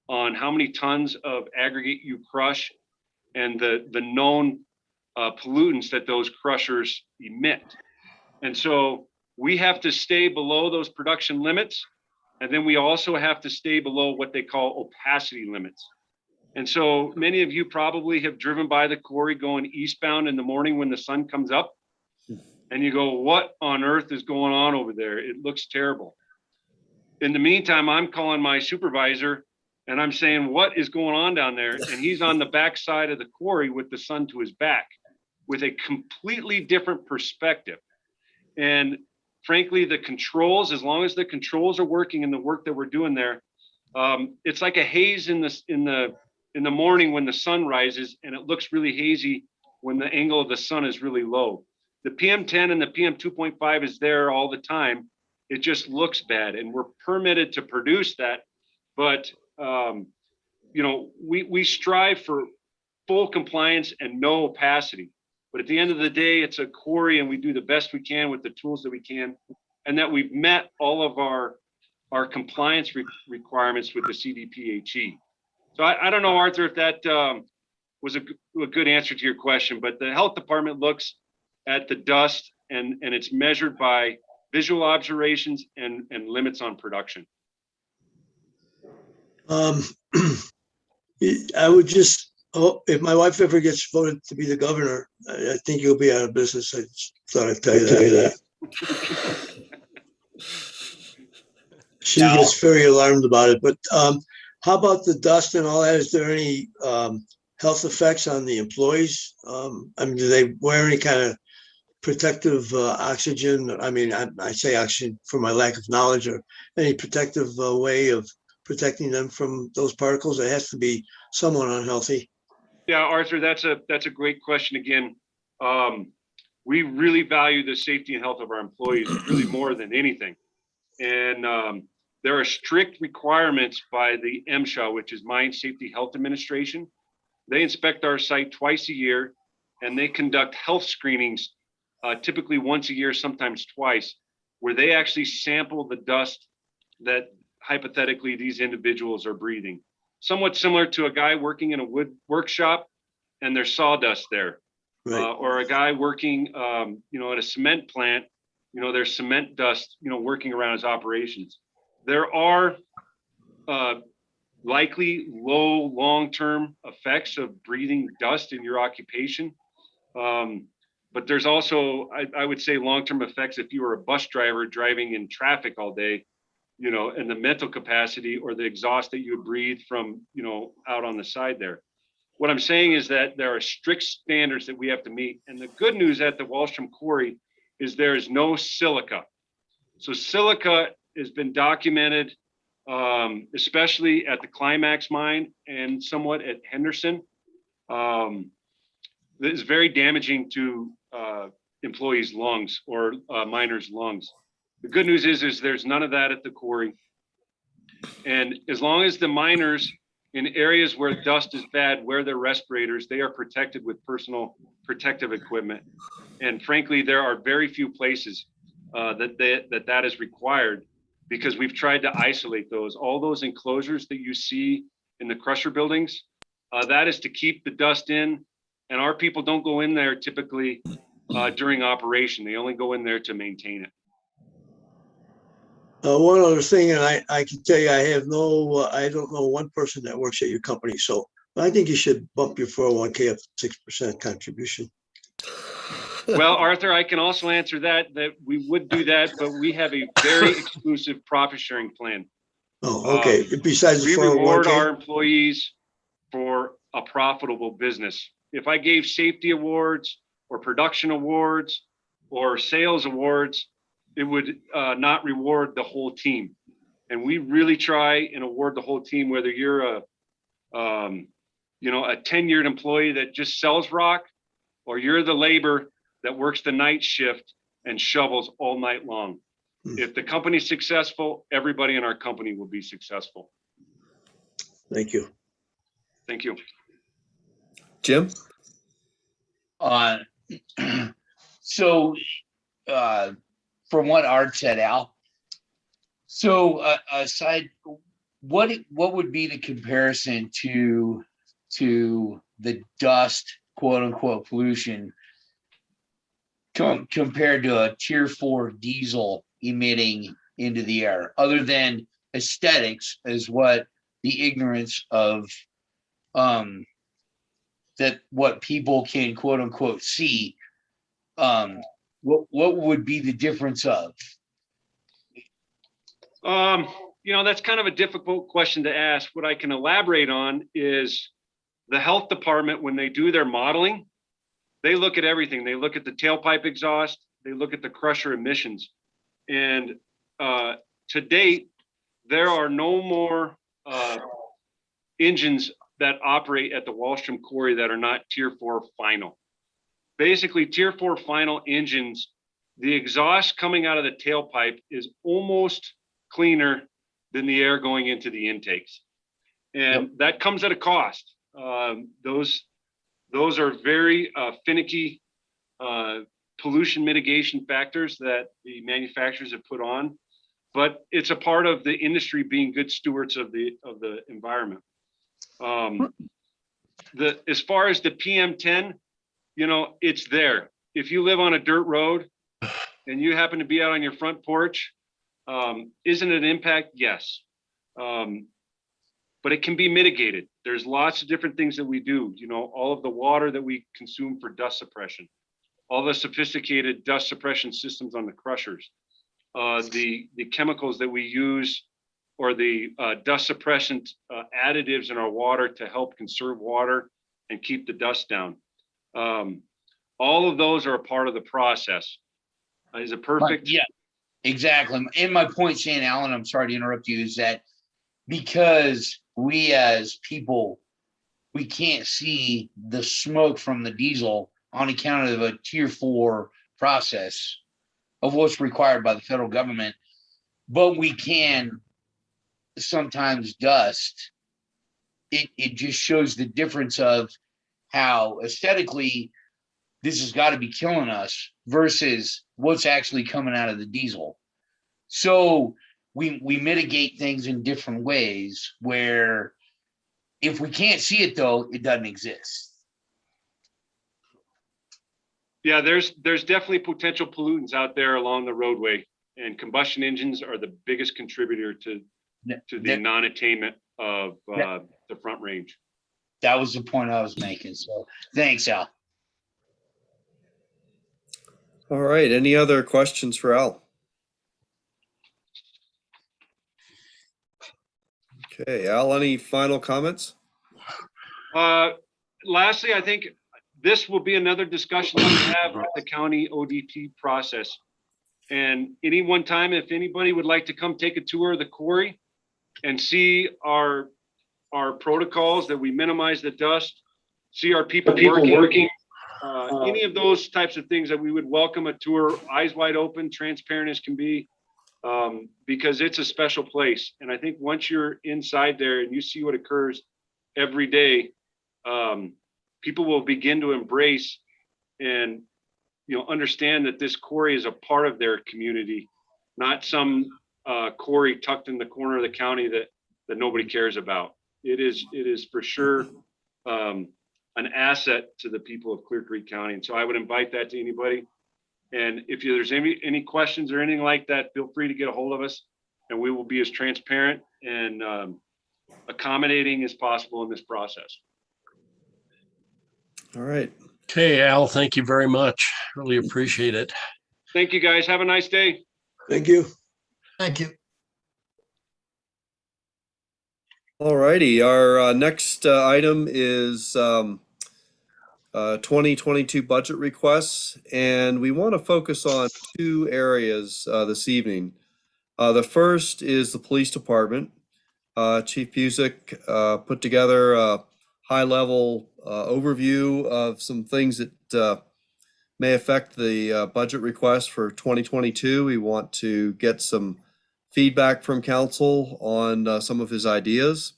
on how many tons of aggregate you crush and the known pollutants that those crushers emit. And so we have to stay below those production limits. And then we also have to stay below what they call opacity limits. And so many of you probably have driven by the quarry going eastbound in the morning when the sun comes up. And you go, what on earth is going on over there? It looks terrible. In the meantime, I'm calling my supervisor And I'm saying, what is going on down there? And he's on the backside of the quarry with the sun to his back with a completely different perspective. And frankly, the controls, as long as the controls are working in the work that we're doing there, it's like a haze in the morning when the sun rises, and it looks really hazy when the angle of the sun is really low. The PM10 and the PM 2.5 is there all the time. It just looks bad, and we're permitted to produce that. But you know, we strive for full compliance and no opacity. But at the end of the day, it's a quarry, and we do the best we can with the tools that we can, and that we've met all of our compliance requirements with the CDPHE. So I don't know, Arthur, if that was a good answer to your question, but the health department looks at the dust, and it's measured by visual observations and limits on production. I would just, if my wife ever gets voted to be the governor, I think you'll be out of business. I just thought I'd tell you that. She gets very alarmed about it. But how about the dust and all that? Is there any health effects on the employees? I mean, do they wear any kind of protective oxygen? I mean, I say oxygen for my lack of knowledge, or any protective way of protecting them from those particles? It has to be somewhat unhealthy. Yeah, Arthur, that's a great question again. We really value the safety and health of our employees really more than anything. And there are strict requirements by the MSHA, which is Mine Safety Health Administration. They inspect our site twice a year, and they conduct health screenings typically once a year, sometimes twice, where they actually sample the dust that hypothetically these individuals are breathing. Somewhat similar to a guy working in a wood workshop and there's sawdust there. Right. Or a guy working, you know, at a cement plant, you know, there's cement dust, you know, working around his operations. There are likely low long-term effects of breathing dust in your occupation. But there's also, I would say, long-term effects if you were a bus driver driving in traffic all day, you know, and the mental capacity or the exhaust that you would breathe from, you know, out on the side there. What I'm saying is that there are strict standards that we have to meet. And the good news at the Wallstrom Quarry is there is no silica. So silica has been documented, especially at the Climax mine and somewhat at Henderson. That is very damaging to employees' lungs or miners' lungs. The good news is there's none of that at the quarry. And as long as the miners in areas where dust is bad wear their respirators, they are protected with personal protective equipment. And frankly, there are very few places that is required, because we've tried to isolate those. All those enclosures that you see in the crusher buildings, that is to keep the dust in. And our people don't go in there typically during operation. They only go in there to maintain it. One other thing, and I can tell you, I don't know one person that works at your company. So I think you should bump your 401k up to 6% contribution. Well, Arthur, I can also answer that we would do that, but we have a very exclusive profit sharing plan. Oh, okay. Besides the we reward 401k? our employees for a profitable business. If I gave safety awards or production awards or sales awards, it would not reward the whole team. And we really try and award the whole team, whether you're a tenured employee that just sells rock, or you're the labor that works the night shift and shovels all night long. If the company's successful, everybody in our company will be successful. Thank you. Thank you. Jim? So from what Art said, Al, so aside, what would be the comparison to the dust, quote unquote, pollution compared to a tier 4 diesel emitting into the air, other than aesthetics, is what the ignorance of that what people can quote unquote see, what would be the difference of? that's kind of a difficult question to ask. What I can elaborate on is the health department, when they do their modeling, they look at everything. They look at the tailpipe exhaust, they look at the crusher emissions. And to date, there are no more engines that operate at the Wallstrom Quarry that are not Tier 4 final. Basically, Tier 4 final engines, the exhaust coming out of the tailpipe is almost cleaner than the air going into the intakes. And that comes at a cost. Those are very finicky pollution mitigation factors that the manufacturers have put on, but it's a part of the industry being good stewards of the environment. As far as the PM10, it's there. If you live on a dirt road and you happen to be out on your front porch, isn't it an impact? Yes. But it can be mitigated. There's lots of different things that we do. All of the water that we consume for dust suppression, all the sophisticated dust suppression systems on the crushers, the chemicals that we use, or the dust suppressant additives in our water to help conserve water and keep the dust down. All of those are a part of the process. Is it perfect? Yeah, exactly. And my point, Shane Allen, I'm sorry to interrupt you, is that because we as people, we can't see the smoke from the diesel on account of a Tier 4 process of what's required by the federal government, but we can sometimes dust. It just shows the difference of how aesthetically this has got to be killing us versus what's actually coming out of the diesel. So we mitigate things in different ways, where if we can't see it, though, it doesn't exist. Yeah, there's definitely potential pollutants out there along the roadway, and combustion engines are the biggest contributor to the non-attainment of the Front Range. That was the point I was making. So thanks, Al. All right. Any other questions for Al? Okay, Al, any final comments? Lastly, I think this will be another discussion that we have with the county ODP process. And any one time, if anybody would like to come take a tour of the quarry and see our protocols, that we minimize the dust, see our people working, any of those types of things, that we would welcome a tour, eyes wide open, transparent as can be, because it's a special place. And I think once you're inside there and you see what occurs every day, people will begin to embrace and understand that this quarry is a part of their community, not some quarry tucked in the corner of the county that nobody cares about. It is for sure an asset to the people of Clear Creek County. And so I would invite that to anybody. And if there's any questions or anything like that, feel free to get a hold of us, and we will be as transparent and accommodating as possible in this process. All right. Okay, Al, thank you very much. Really appreciate it. Thank you, guys. Have a nice day. Thank you. Thank you. All righty. Our next item is 2022 budget requests, and we want to focus on two areas this evening. The first is the police department. Chief Busick put together a high-level overview of some things that may affect the budget request for 2022. We want to get some feedback from council on some of his ideas.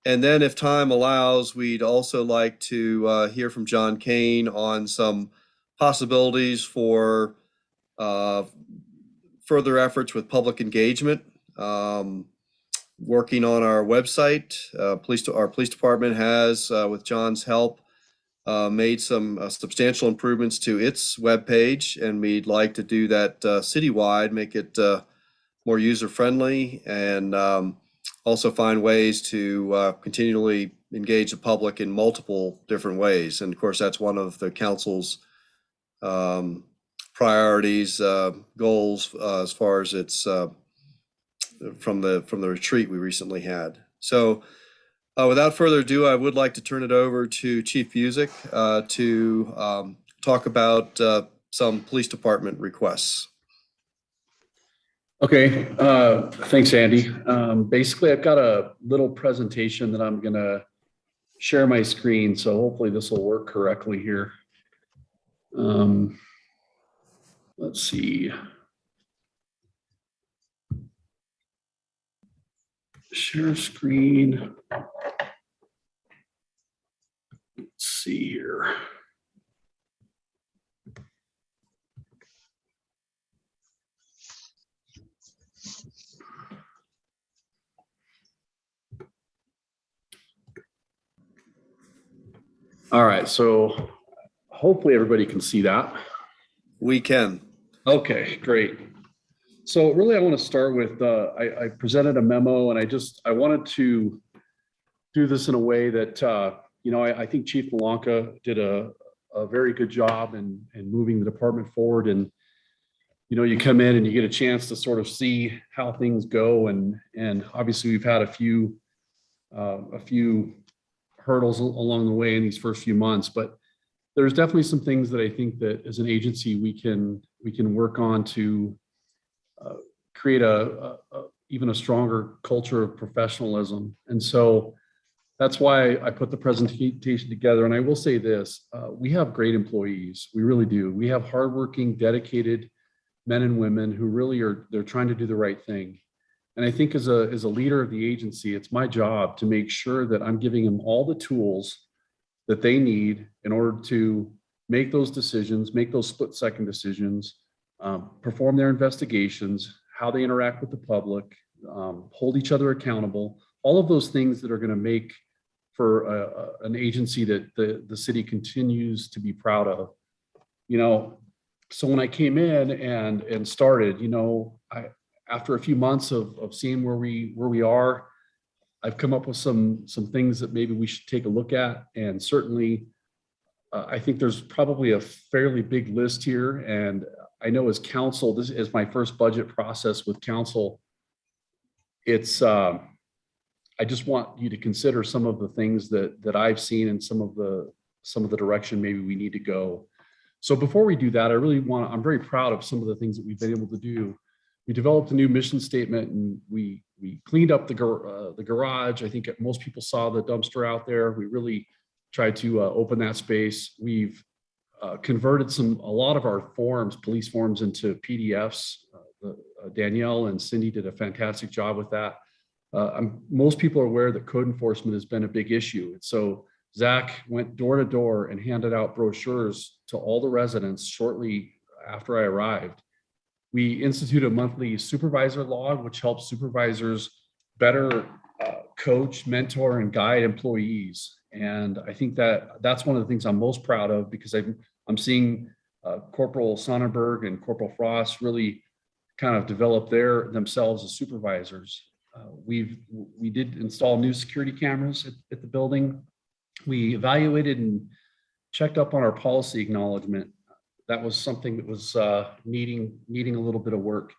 And then if time allows, we'd also like to hear from John Kane on some possibilities for further efforts with public engagement. Working on our website, our police department has, with John's help, made some substantial improvements to its webpage, and we'd like to do that citywide, make it more user-friendly, and also find ways to continually engage the public in multiple different ways. And of course, that's one of the council's priorities, goals, as far as its from the retreat we recently had. So without further ado, I would like to turn it over to Chief Busick to talk about some police department requests. Okay, thanks, Andy. Basically, I've got a little presentation that I'm gonna share my screen, so hopefully this will work correctly here. Let's see. Share screen. Let's see here. All right, so hopefully everybody can see that. We can. Okay, great. So really, I want to start with, I presented a memo, and I wanted to do this in a way that, I think Chief Malanka did a very good job in moving the department forward. And, you come in and you get a chance to sort of see how things go. And obviously we've had a few hurdles along the way in these first few months, but there's definitely some things that I think that as an agency we can work on to create even a stronger culture of professionalism. And so that's why I put the presentation together. And I will say this, we have great employees. We really do. We have hardworking, dedicated men and women who really they're trying to do the right thing. And I think as a leader of the agency, it's my job to make sure that I'm giving them all the tools that they need in order to make those decisions, make those split-second decisions, perform their investigations, how they interact with the public, hold each other accountable, all of those things that are going to make for an agency that the city continues to be proud of. So when I came in and started, after a few months of seeing where we are, I've come up with some things that maybe we should take a look at. And certainly, I think there's probably a fairly big list here. And I know as council, this is my first budget process with council. It's I just want you to consider some of the things that I've seen and some of the direction maybe we need to go. So before we do that, I'm very proud of some of the things that we've been able to do. We developed a new mission statement, and we cleaned up the garage. I think most people saw the dumpster out there. We really tried to open that space. We've converted a lot of our forms, police forms, into PDFs. Danielle and Cindy did a fantastic job with that. Most people are aware that code enforcement has been a big issue. And so Zach went door to door and handed out brochures to all the residents shortly after I arrived. We institute a monthly supervisor log, which helps supervisors better coach, mentor, and guide employees. And I think that's one of the things I'm most proud of, because I'm seeing Corporal Sonnenberg and Corporal Frost really kind of develop themselves as supervisors. We did install new security cameras at the building. We evaluated and checked up on our policy acknowledgement. That was something that was needing a little bit of work.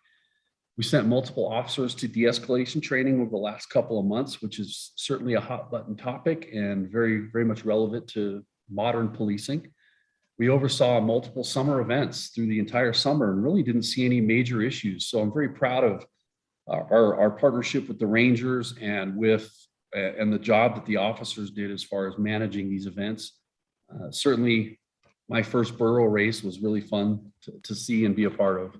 We sent multiple officers to de-escalation training over the last couple of months, which is certainly a hot button topic and very, very much relevant to modern policing. We oversaw multiple summer events through the entire summer and really didn't see any major issues. So I'm very proud of our partnership with the Rangers and the job that the officers did as far as managing these events. Certainly, my first borough race was really fun to see and be a part of.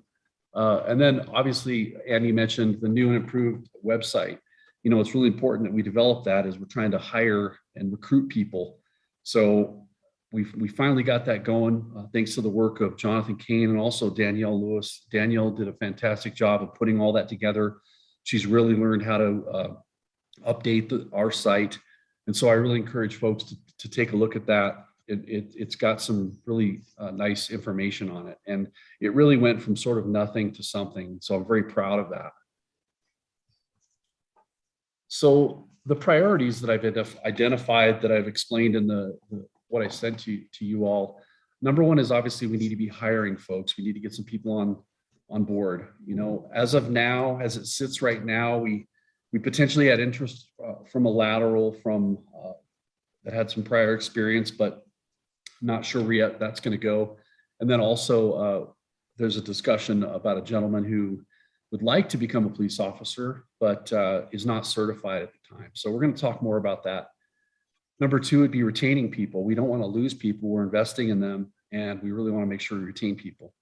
And then obviously, Andy mentioned the new and improved website. It's really important that we develop that as we're trying to hire and recruit people. So we finally got that going thanks to the work of Jonathan Kane and also Danielle Lewis. Danielle did a fantastic job of putting all that together. She's really learned how to update our site. And so I really encourage folks to take a look at that. It's got some really nice information on it. And it really went from sort of nothing to something. So I'm very proud of that. So the priorities that I've identified, that I've explained in what I sent to you all. Number one is obviously we need to be hiring folks. We need to get some people on on board. You know, as of now, as it sits right now, we potentially had interest from a lateral from that had some prior experience, but not sure where yet that's going to go. And then also there's a discussion about a gentleman who would like to become a police officer, but is not certified at the time. So we're going to talk more about that. Number two would be retaining people. We don't want to lose people. We're investing in them, and we really want to make sure we retain people.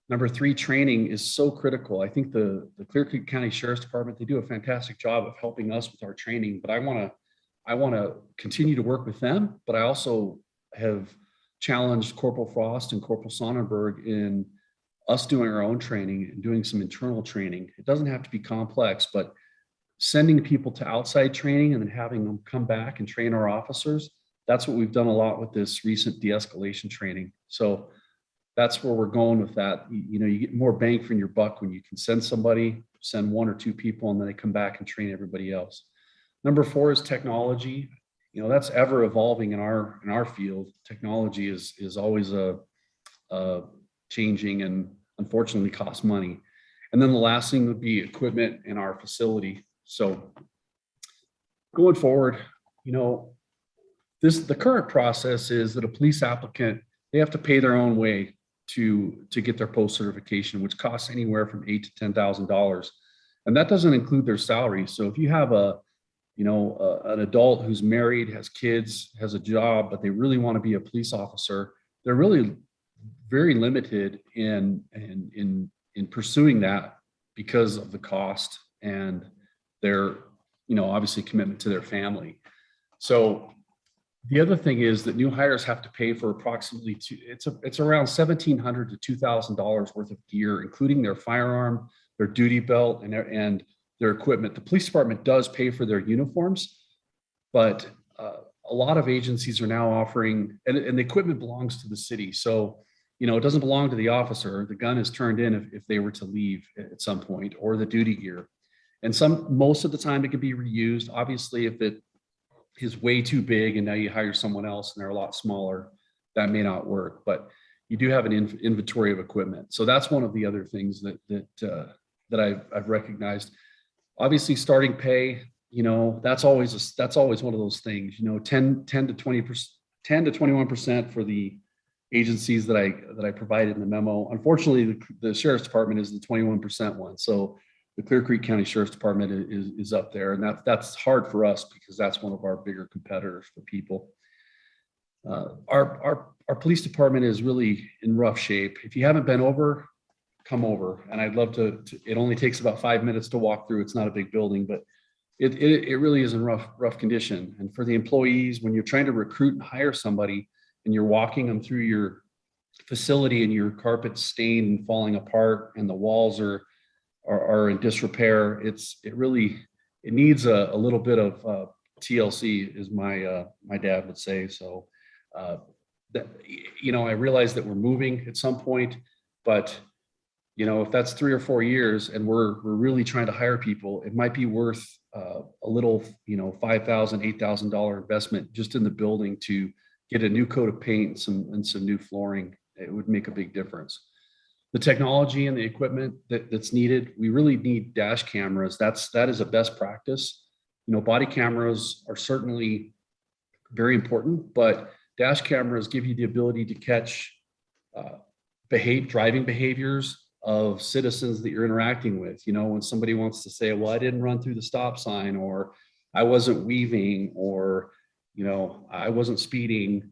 Number three, training is so critical. I think the Clear Creek County Sheriff's Department, they do a fantastic job of helping us with our training, but I want to continue to work with them, but I also have challenged Corporal Frost and Corporal Sonnenberg in us doing our own training and doing some internal training. It doesn't have to be complex, but sending people to outside training and then having them come back and train our officers, that's what we've done a lot with this recent de-escalation training. So that's where we're going with that. You know, you get more bang for your buck when you can send one or two people, and then they come back and train everybody else. Number four is technology. You know, that's ever evolving in our field. Technology is always changing and unfortunately costs money. And then the last thing would be equipment in our facility. So going forward, you know, the current process is that a police applicant, they have to pay their own way to get their post certification, which costs anywhere from $8,000 to $10,000. And that doesn't include their salary. So if you have an adult who's married, has kids, has a job, but they really want to be a police officer, they're really very limited in pursuing that because of the cost and their, you know, obviously commitment to their family. So the other thing is that new hires have to pay for approximately it's around $1,700 to $2,000 worth of gear, including their firearm, their duty belt, and their equipment. The police department does pay for their uniforms, but a lot of agencies are now offering, and the equipment belongs to the city. So, you know, it doesn't belong to the officer. The gun is turned in if they were to leave at some point, or the duty gear. And most of the time it can be reused. Obviously, if it is way too big and now you hire someone else and they're a lot smaller, that may not work, but you do have an inventory of equipment. So that's one of the other things that I've recognized. Obviously, starting pay, you know, that's always one of those things, you know, 10 to 21% for the agencies that I provided in the memo. Unfortunately, the Sheriff's Department is the 21% one. So the Clear Creek County Sheriff's Department is up there, and that's hard for us because that's one of our bigger competitors for people. Our police department is really in rough shape. If you haven't been over, come over, and I'd love to. It only takes about 5 minutes to walk through. It's not a big building, but it really is in rough condition. And for the employees, when you're trying to recruit and hire somebody, and you're walking them through your facility and your carpet's stained and falling apart, and the walls are in disrepair, it needs a little bit of TLC, as my dad would say. So that, you know, I realize that we're moving at some point, but you know, if that's 3 or 4 years and we're really trying to hire people, it might be worth a little, you know, $5,000, $8,000 investment just in the building to get a new coat of paint and some new flooring. It would make a big difference. The technology and the equipment that's needed, we really need dash cameras. That is a best practice. You know, body cameras are certainly very important, but dash cameras give you the ability to catch driving behaviors of citizens that you're interacting with. You know, when somebody wants to say, well, I didn't run through the stop sign, or I wasn't weaving, or, you know, I wasn't speeding,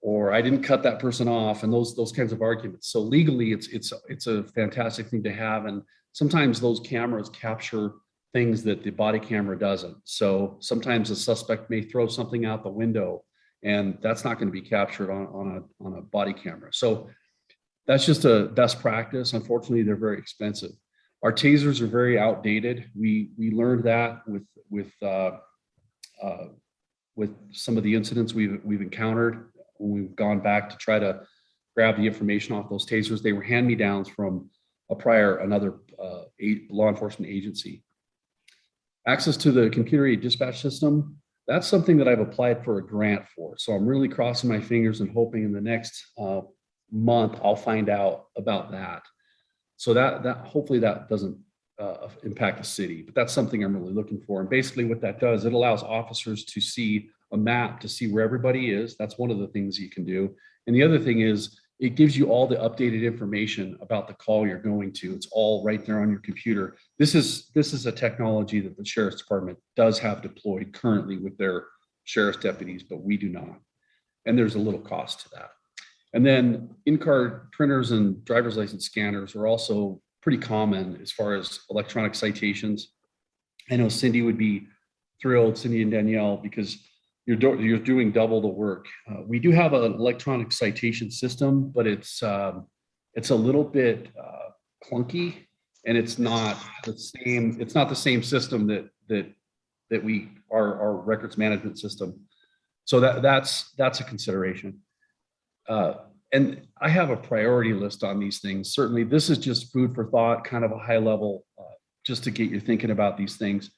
or I didn't cut that person off, and those kinds of arguments. So legally, it's a fantastic thing to have. And sometimes those cameras capture things that the body camera doesn't. So sometimes a suspect may throw something out the window, and that's not going to be captured on a body camera. So that's just a best practice. Unfortunately, they're very expensive. Our tasers are very outdated. We learned that with some of the incidents we've encountered when we've gone back to try to grab the information off those tasers. They were hand-me-downs from another law enforcement agency. Access to the computer-aided dispatch system, that's something that I've applied for a grant for. So I'm really crossing my fingers and hoping in the next month I'll find out about that. So that hopefully that doesn't impact the city, but that's something I'm really looking for. And basically what that does, it allows officers to see a map to see where everybody is. That's one of the things you can do. And the other thing is it gives you all the updated information about the call you're going to. It's all right there on your computer. This is a technology that the Sheriff's Department does have deployed currently with their sheriff's deputies, but we do not. And there's a little cost to that. And then in-car printers and driver's license scanners are also pretty common as far as electronic citations. I know Cindy would be thrilled, Cindy and Danielle, because you're doing double the work. We do have an electronic citation system, but it's a little bit clunky, and it's not the same. It's not the same system that we our records management system. So that's a consideration. And I have a priority list on these things. Certainly, this is just food for thought, kind of a high level, just to get you thinking about these things.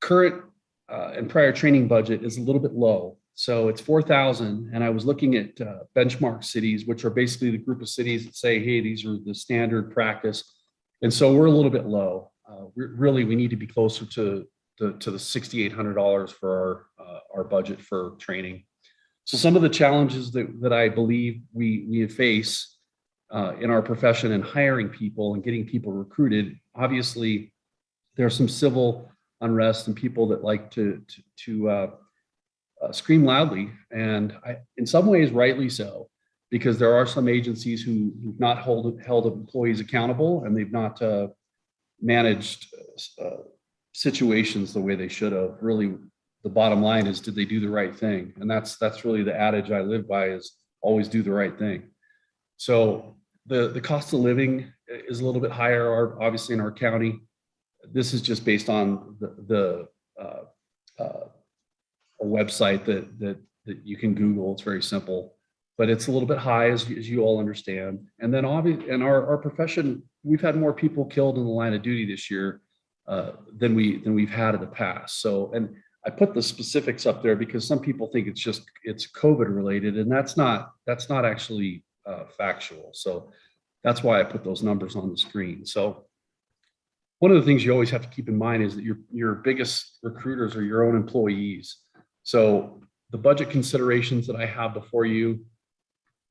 Current and prior training budget is a little bit low. So it's 4,000. And I was looking at benchmark cities, which are basically the group of cities that say, hey, these are the standard practice. And so we're a little bit low. We need to be closer to the $6,800 for our budget for training. So some of the challenges that I believe we face in our profession and hiring people and getting people recruited, obviously there are some civil unrest and people that like to scream loudly, and in some ways rightly so, because there are some agencies who've not held employees accountable, and they've not managed situations the way they should have. Really, the bottom line is, did they do the right thing? And that's really the adage I live by, is always do the right thing. So the cost of living is a little bit higher, obviously, in our county. This is just based on a website that you can Google. It's very simple, but it's a little bit high, as you all understand. And then obviously in our profession, we've had more people killed in the line of duty this year than we've had in the past. So, and I put the specifics up there because some people think it's COVID related, and that's not actually factual. So that's why I put those numbers on the screen. So one of the things you always have to keep in mind is that your biggest recruiters are your own employees. So the budget considerations that I have before you,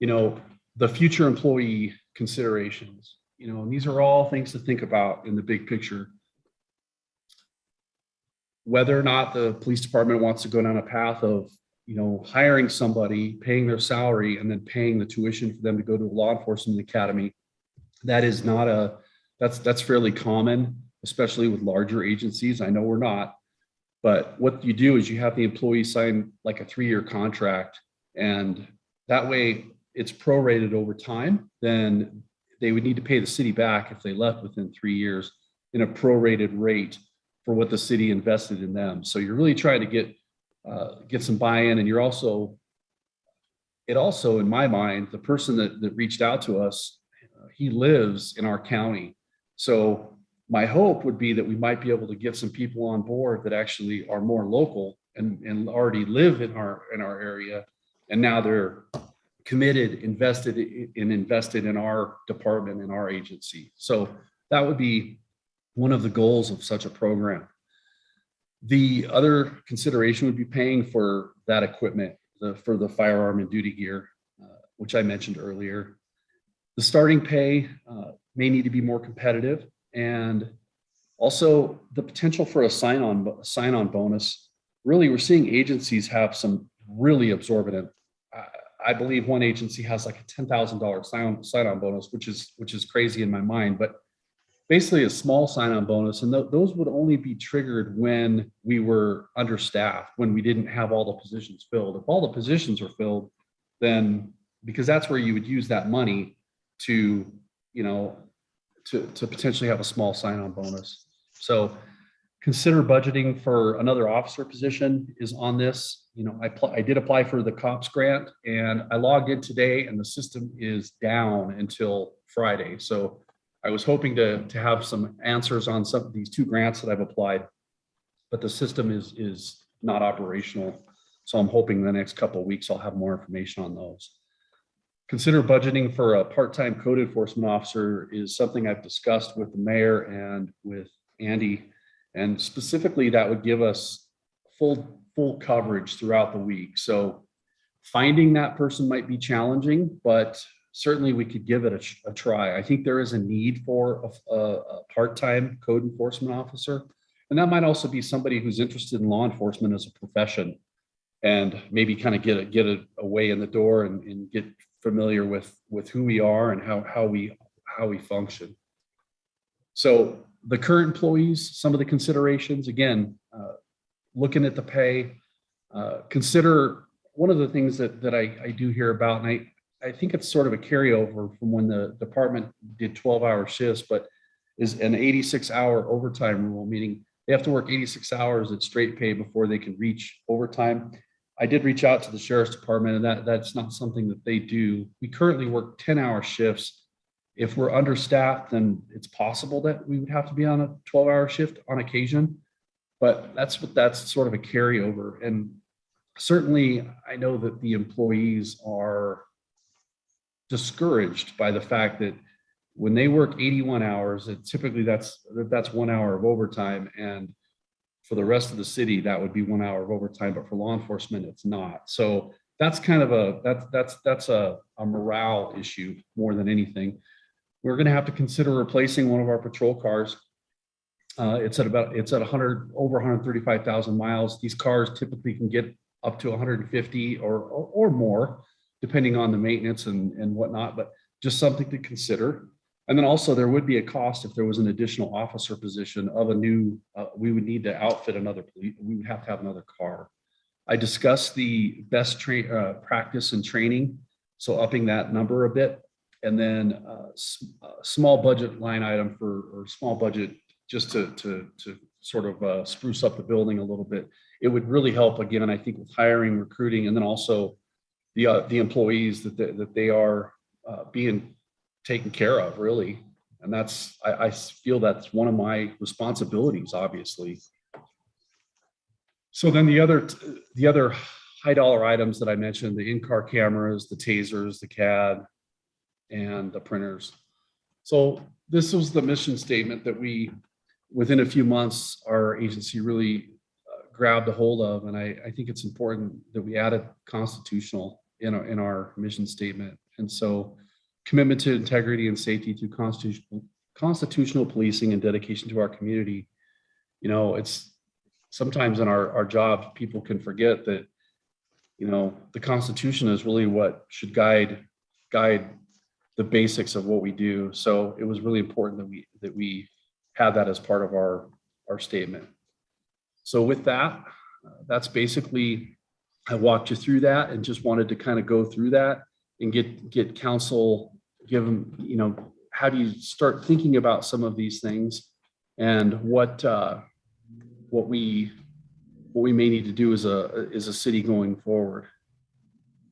the future employee considerations, and these are all things to think about in the big picture. Whether or not the police department wants to go down a path of, hiring somebody, paying their salary, and then paying the tuition for them to go to a law enforcement academy, that's fairly common, especially with larger agencies. I know we're not, but what you do is you have the employee sign like a 3-year contract, and that way it's prorated over time. Then they would need to pay the city back if they left within 3 years in a prorated rate for what the city invested in them. So you're really trying to get some buy-in, and it also, in my mind, the person that reached out to us, he lives in our county. So my hope would be that we might be able to get some people on board that actually are more local and already live in our area, and now they're committed, invested in our department, in our agency. So that would be one of the goals of such a program. The other consideration would be paying for that equipment, for the firearm and duty gear, which I mentioned earlier. The starting pay may need to be more competitive, and also the potential for a sign-on bonus. Really, we're seeing agencies have some really absorbent. I believe one agency has like a $10,000 sign-on bonus, which is crazy in my mind, but basically a small sign-on bonus. And those would only be triggered when we were understaffed, when we didn't have all the positions filled. If all the positions are filled, then, because that's where you would use that money to potentially have a small sign-on bonus. So consider budgeting for another officer position is on this. I did apply for the COPS grant, and I logged in today, and the system is down until Friday. So I was hoping to have some answers on some of these 2 grants that I've applied, but the system is not operational. So I'm hoping the next couple of weeks I'll have more information on those. consider budgeting for a part-time code enforcement officer is something I've discussed with the mayor and with Andy. And specifically, that would give us full coverage throughout the week. So finding that person might be challenging, but certainly we could give it a try. I think there is a need for a part-time code enforcement officer. And that might also be somebody who's interested in law enforcement as a profession and maybe kind of get a way in the door and get familiar with who we are and how we function. So the current employees, some of the considerations, again, looking at the pay, consider one of the things that I do hear about, and I think it's sort of a carryover from when the department did 12-hour shifts, but is an 86-hour overtime rule, meaning they have to work 86 hours at straight pay before they can reach overtime. I did reach out to the sheriff's department, and that's not something that they do. We currently work 10-hour shifts. If we're understaffed, then it's possible that we would have to be on a 12-hour shift on occasion, but that's sort of a carryover. And certainly I know that the employees are discouraged by the fact that when they work 81 hours, typically that's 1 hour of overtime. And for the rest of the city, that would be 1 hour of overtime, but for law enforcement, it's not. So that's kind of that's a morale issue more than anything. We're going to have to consider replacing one of our patrol cars. It's at over 135,000 miles. These cars typically can get up to 150 or more, depending on the maintenance and whatnot, but just something to consider. And then also there would be a cost if there was an additional officer position of a new, we would need to outfit another police, we would have to have another car. I discussed the best practice and training, so upping that number a bit. And then small budget line item or small budget just to sort of spruce up the building a little bit. It would really help, again, I think, with hiring, recruiting, and then also the employees that they are being taken care of, really. And that's, I feel that's one of my responsibilities, obviously. So then the other high dollar items that I mentioned, the in-car cameras, the tasers, the CAD, and the printers. So this was the mission statement that we, within a few months, our agency really grabbed a hold of. And I think it's important that we added constitutional in our mission statement. And so commitment to integrity and safety through constitutional policing and dedication to our community. You know, it's sometimes in our jobs, people can forget that, you know, the Constitution is really what should guide the basics of what we do. So it was really important that we had that as part of our statement. So with that, that's basically, I walked you through that and just wanted to kind of go through that and get counsel, give them, you know, how do you start thinking about some of these things and what we may need to do as a city going forward.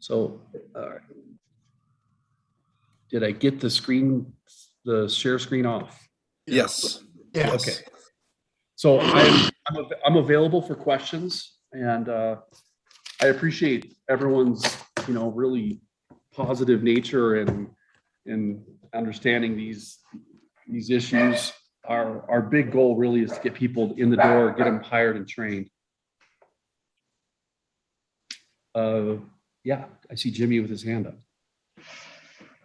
So did I get the share screen off? Yes. Yes. Okay. So I'm available for questions, and I appreciate everyone's, you know, really positive nature and understanding these issues. Our big goal really is to get people in the door, get them hired and trained. Yeah, I see Jimmy with his hand up.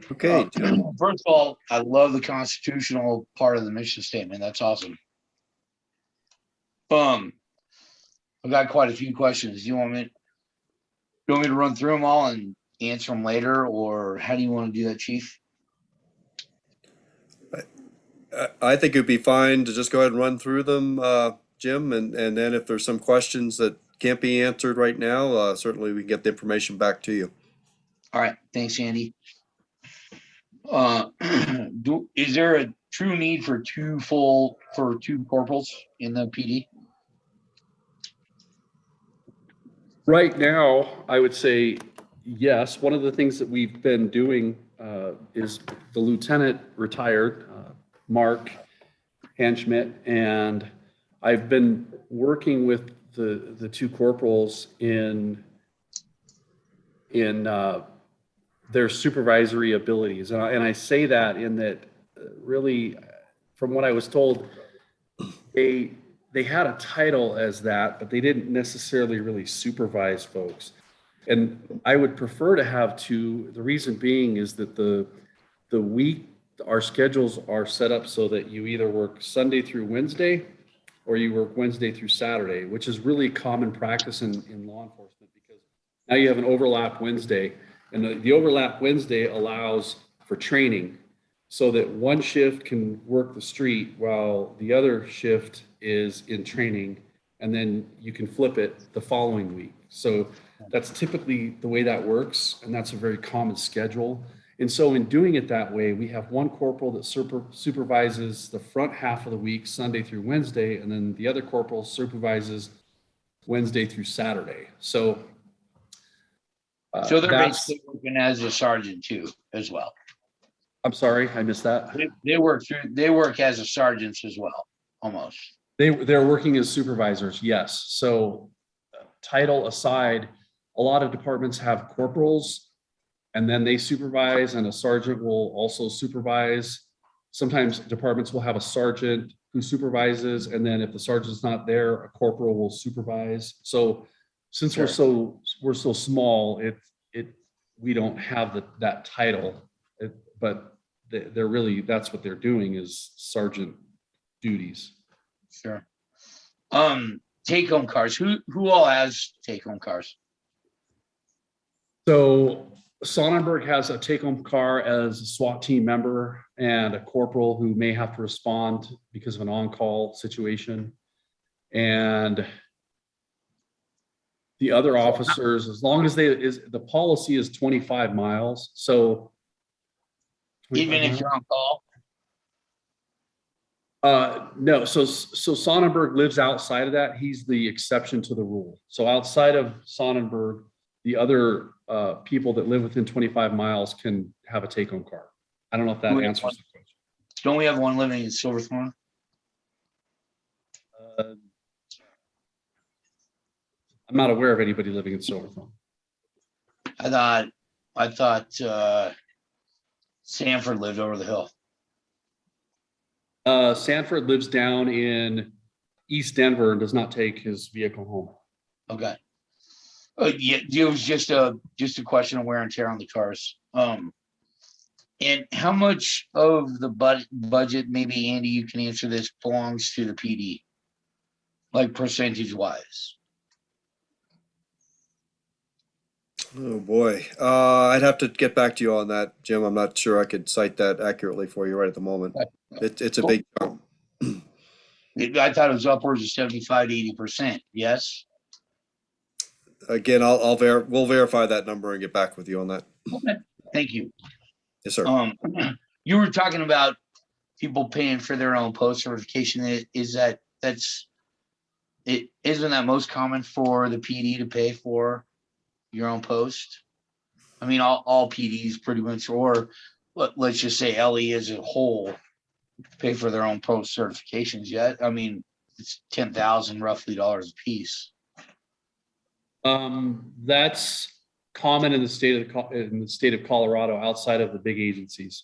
Okay. First of all, I love the constitutional part of the mission statement. That's awesome. I've got quite a few questions. Do you want me to run through them all and answer them later, or how do you want to do that, Chief? I think it'd be fine to just go ahead and run through them, Jim, and then if there's some questions that can't be answered right now, certainly we can get the information back to you. All right. Thanks, Andy. Is there a true need for two corporals in the PD? Right now, I would say yes. One of the things that we've been doing is the lieutenant retired, Mark Hanschmidt, and I've been working with the two corporals in their supervisory abilities. And I say that in that really, from what I was told, they had a title as that, but they didn't necessarily really supervise folks. And I would prefer to have two. The reason being is that the week, our schedules are set up so that you either work Sunday through Wednesday or you work Wednesday through Saturday, which is really common practice in law enforcement, because now you have an overlap Wednesday, and the overlap Wednesday allows for training so that one shift can work the street while the other shift is in training, and then you can flip it the following week. So that's typically the way that works, and that's a very common schedule. And so in doing it that way, we have one corporal that supervises the front half of the week, Sunday through Wednesday, and then the other corporal supervises Wednesday through Saturday. So So they're basically working as a sergeant too, as well. I'm sorry, I missed that. They work as a sergeants as well, almost. They're working as supervisors, yes. So title aside, a lot of departments have corporals, and then they supervise, and a sergeant will also supervise. Sometimes departments will have a sergeant who supervises, and then if the sergeant's not there, a corporal will supervise. So since we're so small, we don't have that title, but they're really, that's what they're doing, is sergeant duties. Sure. Take home cars. Who all has take home cars? So Sonnenberg has a take-home car as a SWAT team member and a corporal who may have to respond because of an on-call situation. And the other officers, as long as the policy is 25 miles. So even if you're on call? No, so Sonnenberg lives outside of that. He's the exception to the rule. So outside of Sonnenberg, the other people that live within 25 miles can have a take-home car. I don't know if that answers the question. Don't we have one living in Silverthorne? I'm not aware of anybody living in Silverthorne. I thought Sanford lived over the hill. Sanford lives down in East Denver and does not take his vehicle home. Okay. Yeah, it was just a question of wear and tear on the cars. And how much of the budget, maybe Andy, you can answer this, belongs to the PD, like percentage wise? Oh, boy. I'd have to get back to you on that, Jim. I'm not sure I could cite that accurately for you right at the moment. It's a big chunk. I thought it was upwards of 75 to 80%. Yes. Again, we'll verify that number and get back with you on that. Okay. Thank you. Yes, sir. You were talking about people paying for their own post certification. Isn't that most common for the PD to pay for your own post? I mean, all PDs pretty much, or let's just say LE as a whole, pay for their own post certifications yet. I mean, it's $10,000 roughly a piece. That's common in the state of Colorado outside of the big agencies.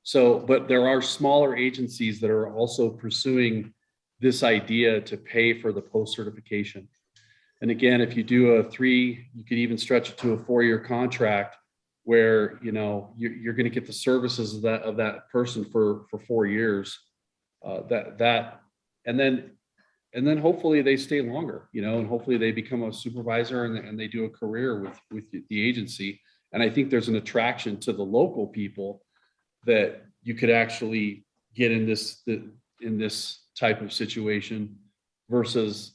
So, but there are smaller agencies that are also pursuing this idea to pay for the post certification. And again, if you do you could even stretch it to a 4-year contract where, you're going to get the services of that person for 4 years. And then hopefully they stay longer, and hopefully they become a supervisor and they do a career with the agency. And I think there's an attraction to the local people that you could actually get in this type of situation versus,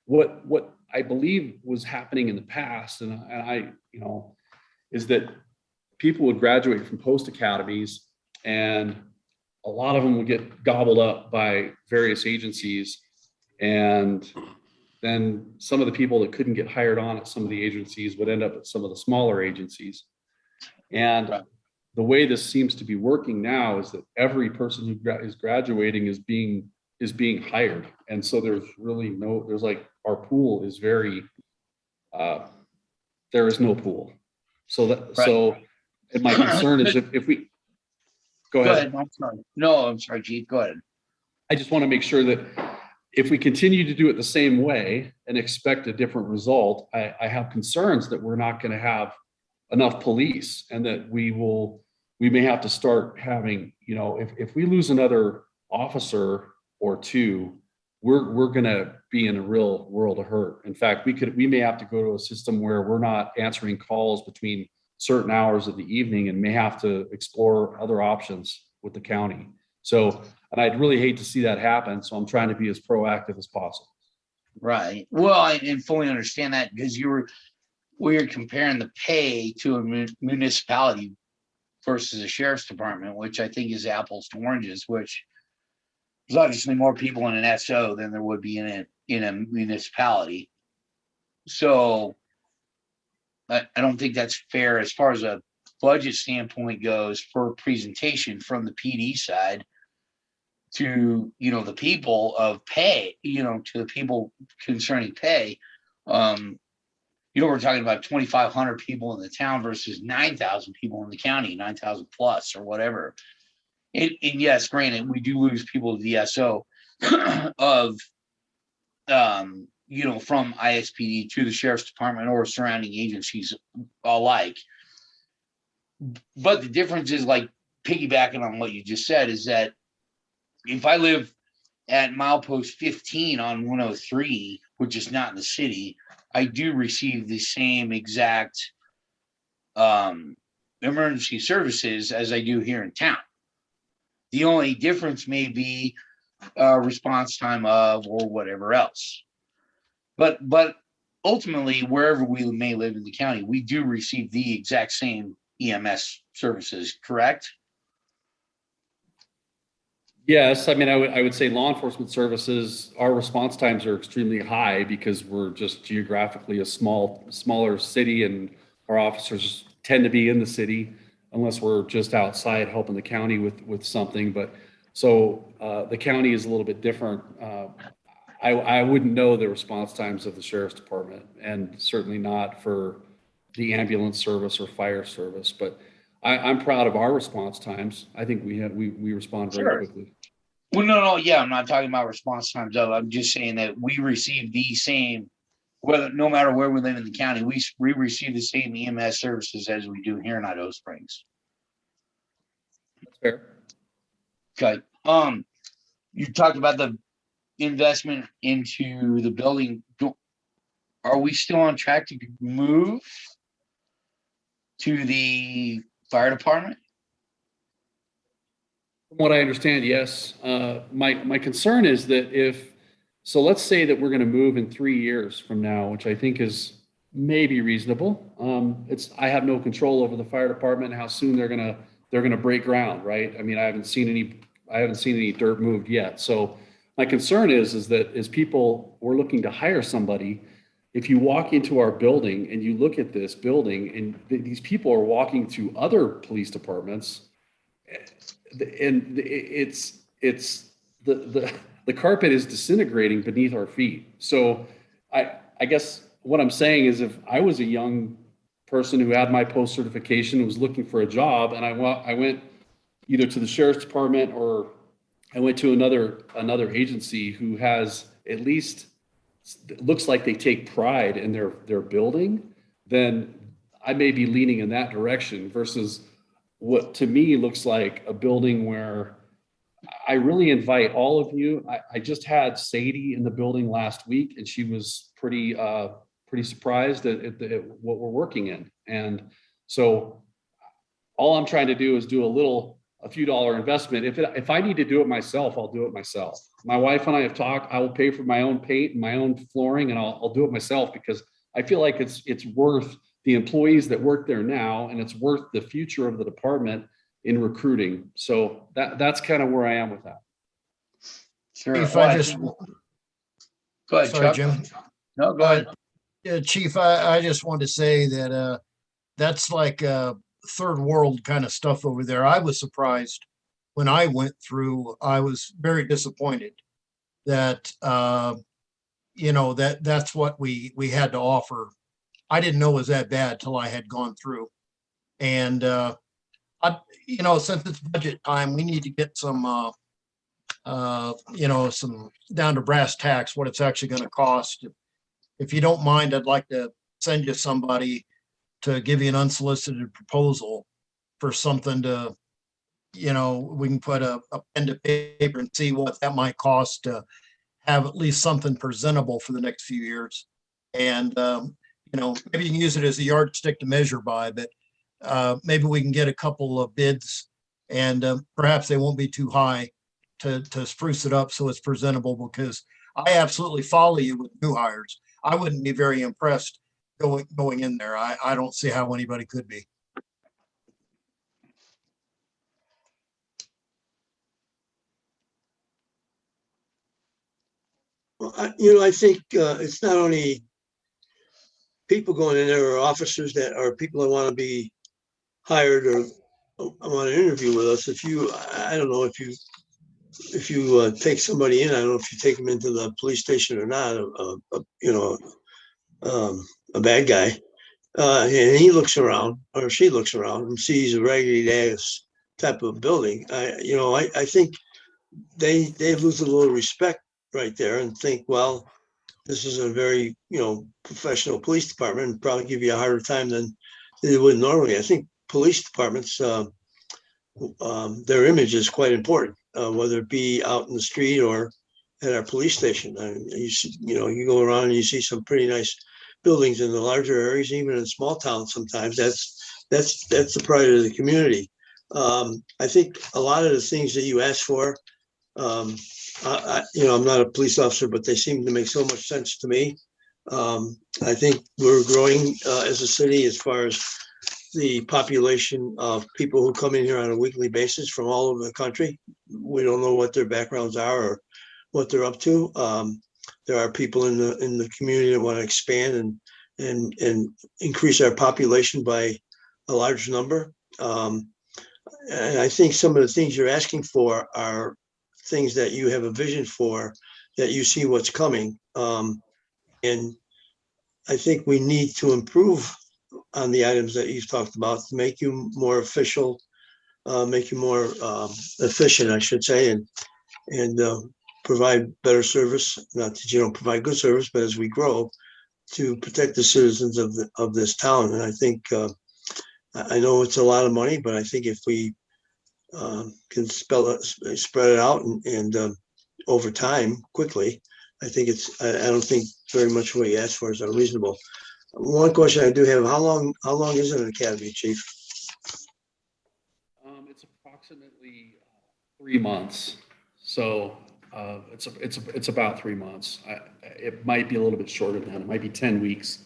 what I believe was happening in the past. And I is that people would graduate from post academies and a lot of them would get gobbled up by various agencies. And then some of the people that couldn't get hired on at some of the agencies would end up at some of the smaller agencies. And the way this seems to be working now is that every person who is graduating is being hired. And so there's like, our pool is very, there is no pool. And my concern is if we, go Go ahead. ahead. I'm sorry. No, I'm sorry, Chief. Go ahead. I just want to make sure that if we continue to do it the same way and expect a different result, I have concerns that we're not going to have enough police, and that we may have to start having, if we lose another officer or two, we're going to be in a real world of hurt. In fact, we may have to go to a system where we're not answering calls between certain hours of the evening and may have to explore other options with the county. So, and I'd really hate to see that happen. So I'm trying to be as proactive as possible. Right. Well, I and fully understand that, because we're comparing the pay to a municipality versus a sheriff's department, which I think is apples to oranges, which there's obviously more people in an SO than there would be in a municipality. So I don't think that's fair as far as a budget standpoint goes for presentation from the PD side to, the people of pay, to the people concerning pay. We're talking about 2,500 people in the town versus 9,000 people in the county, 9,000 plus or whatever. And yes, granted, we do lose people to the SO of, from ISPD to the sheriff's department or surrounding agencies alike. But the difference is, like, piggybacking on what you just said, is that if I live at milepost 15 on 103, which is not in the city, I do receive the same exact emergency services as I do here in town. The only difference may be response time of or whatever else. But ultimately, wherever we may live in the county, we do receive the exact same EMS services, correct? Yes, I mean, I would say law enforcement services, our response times are extremely high because we're just geographically a smaller city, and our officers tend to be in the city unless we're just outside helping the county with something. But so the county is a little bit different. I wouldn't know the response times of the sheriff's department, and certainly not for the ambulance service or fire service. But I'm proud of our response times. I think we respond very quickly. Well, no, yeah, I'm not talking about response times of. I'm just saying that we receive the same, no matter where we live in the county, we receive the same EMS services as we do here in Idaho Springs. That's fair. Okay. You talked about the investment into the building. Are we still on track to move to the fire department? From what I understand, yes. My concern is that so let's say that we're going to move in 3 years from now, which I think is maybe reasonable. I have no control over the fire department and how soon they're going to break ground, right? I mean, I haven't seen any dirt moved yet. So my concern is that as people we're looking to hire somebody, if you walk into our building and you look at this building and these people are walking to other police departments, and it's the carpet is disintegrating beneath our feet. So I guess what I'm saying is, if I was a young person who had my post certification and was looking for a job, and I went either to the sheriff's department or I went to another agency who has at least looks like they take pride in their building, then I may be leaning in that direction versus what to me looks like a building where I really invite all of you. I just had Sadie in the building last week, and she was pretty surprised at what we're working in. And so all I'm trying to do is do a few dollar investment. If I need to do it myself, I'll do it myself. My wife and I have talked. I will pay for my own paint and my own flooring, and I'll do it myself because I feel like it's worth the employees that work there now, and it's worth the future of the department in recruiting. So that's kind of where I am with that. Sure. If Well, I just, go ahead, sorry, Chuck. Jim. No, go ahead. Yeah, Chief, I just wanted to say that that's like third world kind of stuff over there. I was surprised when I went through. I was very disappointed that that's what we had to offer. I didn't know it was that bad till I had gone through. And, since it's budget time, we need to get some, some down to brass tacks, what it's actually going to cost. If you don't mind, I'd like to send you somebody to give you an unsolicited proposal for something to, we can put a pen to paper and see what that might cost to have at least something presentable for the next few years. And, maybe you can use it as a yardstick to measure by, but maybe we can get a couple of bids and perhaps they won't be too high to spruce it up so it's presentable, because I absolutely follow you with new hires. I wouldn't be very impressed going in there. I don't see how anybody could be. Well, I think it's not only people going in there or officers that are people that want to be hired or want to interview with us. I don't know if you take somebody in, I don't know if you take them into the police station or not, a bad guy. And he looks around or she looks around and sees a raggedy ass type of building. I think they lose a little respect right there and think, well, this is a very, professional police department, and probably give you a harder time than they would normally. I think police departments, their image is quite important, whether it be out in the street or at our police station. You go around and you see some pretty nice buildings in the larger areas, even in small towns. Sometimes that's the pride of the community. I think a lot of the things that you asked for, I'm not a police officer, but they seem to make so much sense to me. I think we're growing as a city as far as the population of people who come in here on a weekly basis from all over the country. We don't know what their backgrounds are or what they're up to. There are people in the community that want to expand and increase our population by a large number. And I think some of the things you're asking for are things that you have a vision for, that you see what's coming. And I think we need to improve on the items that you've talked about to make you more official, make you more efficient, I should say, and provide better service. Not that you don't provide good service, but as we grow, to protect the citizens of this town. And I think I know it's a lot of money, but I think if we can spread it out and over time quickly, I think I don't think very much what you asked for is unreasonable. One question I do have: how long is an academy, Chief? It's approximately 3 months. So it's about 3 months. It might be a little bit shorter than that. It might be 10 weeks.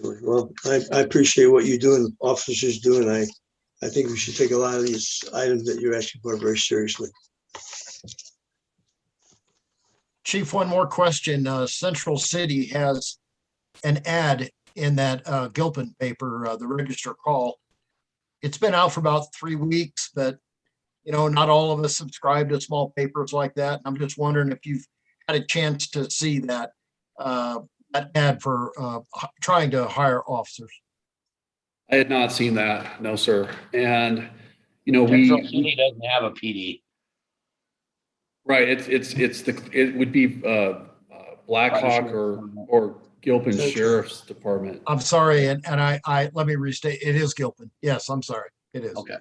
Well, I appreciate what you do and the officers do, and I think we should take a lot of these items that you're asking for very seriously. Chief, one more question. Central City has an ad in that Gilpin paper, the Register Call. It's been out for about 3 weeks, but not all of us subscribe to small papers like that. I'm just wondering if you've had a chance to see that ad for trying to hire officers. I had not seen that. No, sir. And, Central City doesn't have a PD. right. It would be Blackhawk or Gilpin Sheriff's Department. I'm sorry. And I let me restate. It is Gilpin. Yes, I'm sorry. It is. Okay.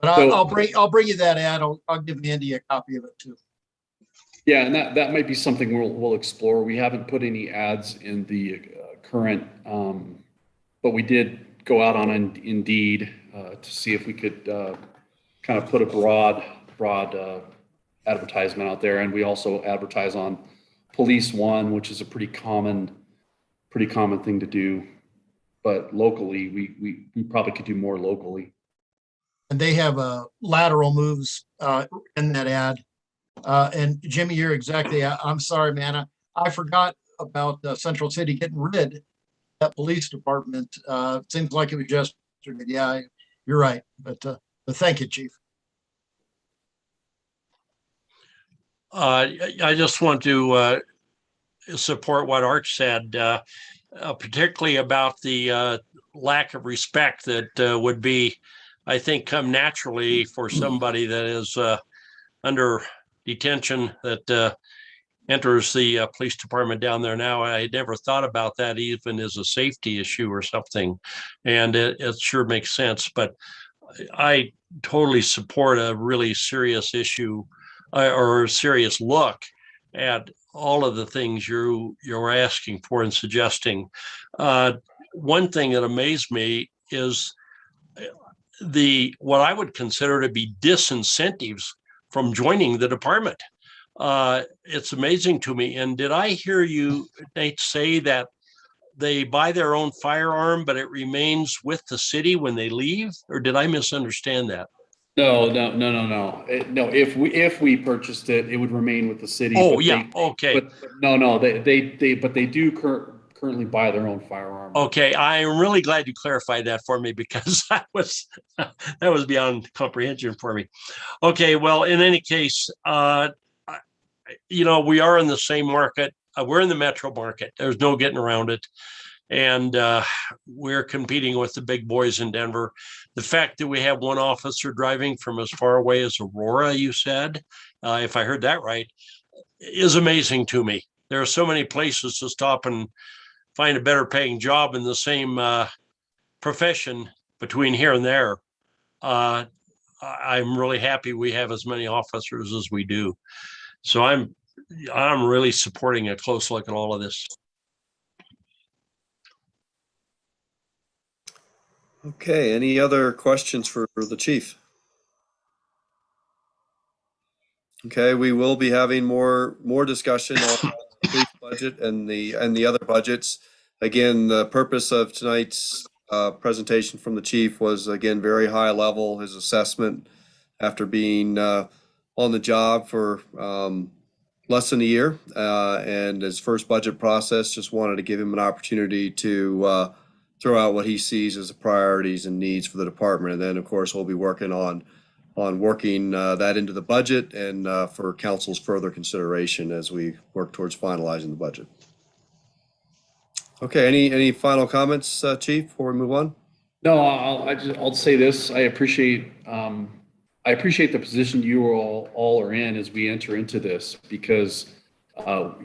But I'll bring you that ad. I'll give Andy a copy of it too. Yeah, and that might be something we'll explore. We haven't put any ads in the current, but we did go out on Indeed to see if we could kind of put a broad advertisement out there, and we also advertise on Police One, which is a pretty common thing to do. But locally, we probably could do more locally. And they have lateral moves in that ad. And Jimmy, you're exactly. I'm sorry, man. I forgot about Central City getting rid of that police department. It seems like it was just yesterday. Yeah, you're right. But thank you, Chief. I just want to support what Art said, particularly about the lack of respect that would be, I think, come naturally for somebody that is under detention that enters the police department down there now. I never thought about that even as a safety issue or something, and it sure makes sense. But I totally support a really serious issue or a serious look at all of the things you're asking for and suggesting. One thing that amazed me is what I would consider to be disincentives from joining the department. It's amazing to me. And did I hear you, Nate, say that they buy their own firearm, but it remains with the city when they leave? Or did I misunderstand that? No. No, if we purchased it, it would remain with the city. Oh, but yeah. Okay. But no, they do currently buy their own firearm. Okay. I'm really glad you clarified that for me, because that was beyond comprehension for me. Okay. Well, in any case, we are in the same market. We're in the metro market. There's no getting around it. And we're competing with the big boys in Denver. The fact that we have one officer driving from as far away as Aurora, you said, if I heard that right, is amazing to me. There are so many places to stop and find a better paying job in the same profession between here and there. I'm really happy we have as many officers as we do. So I'm really supporting a close look at all of this. Okay, any other questions for the chief? Okay, we will be having more discussion on the police budget and the other budgets. Again, the purpose of tonight's presentation from the chief was, again, very high level. His assessment after being on the job for less than a year and his first budget process, just wanted to give him an opportunity to throw out what he sees as the priorities and needs for the department. And then, of course, we'll be working on working that into the budget and for council's further consideration as we work towards finalizing the budget. Okay, any final comments, Chief, before we move on? No, I'll say this. I appreciate the position you all are in as we enter into this, because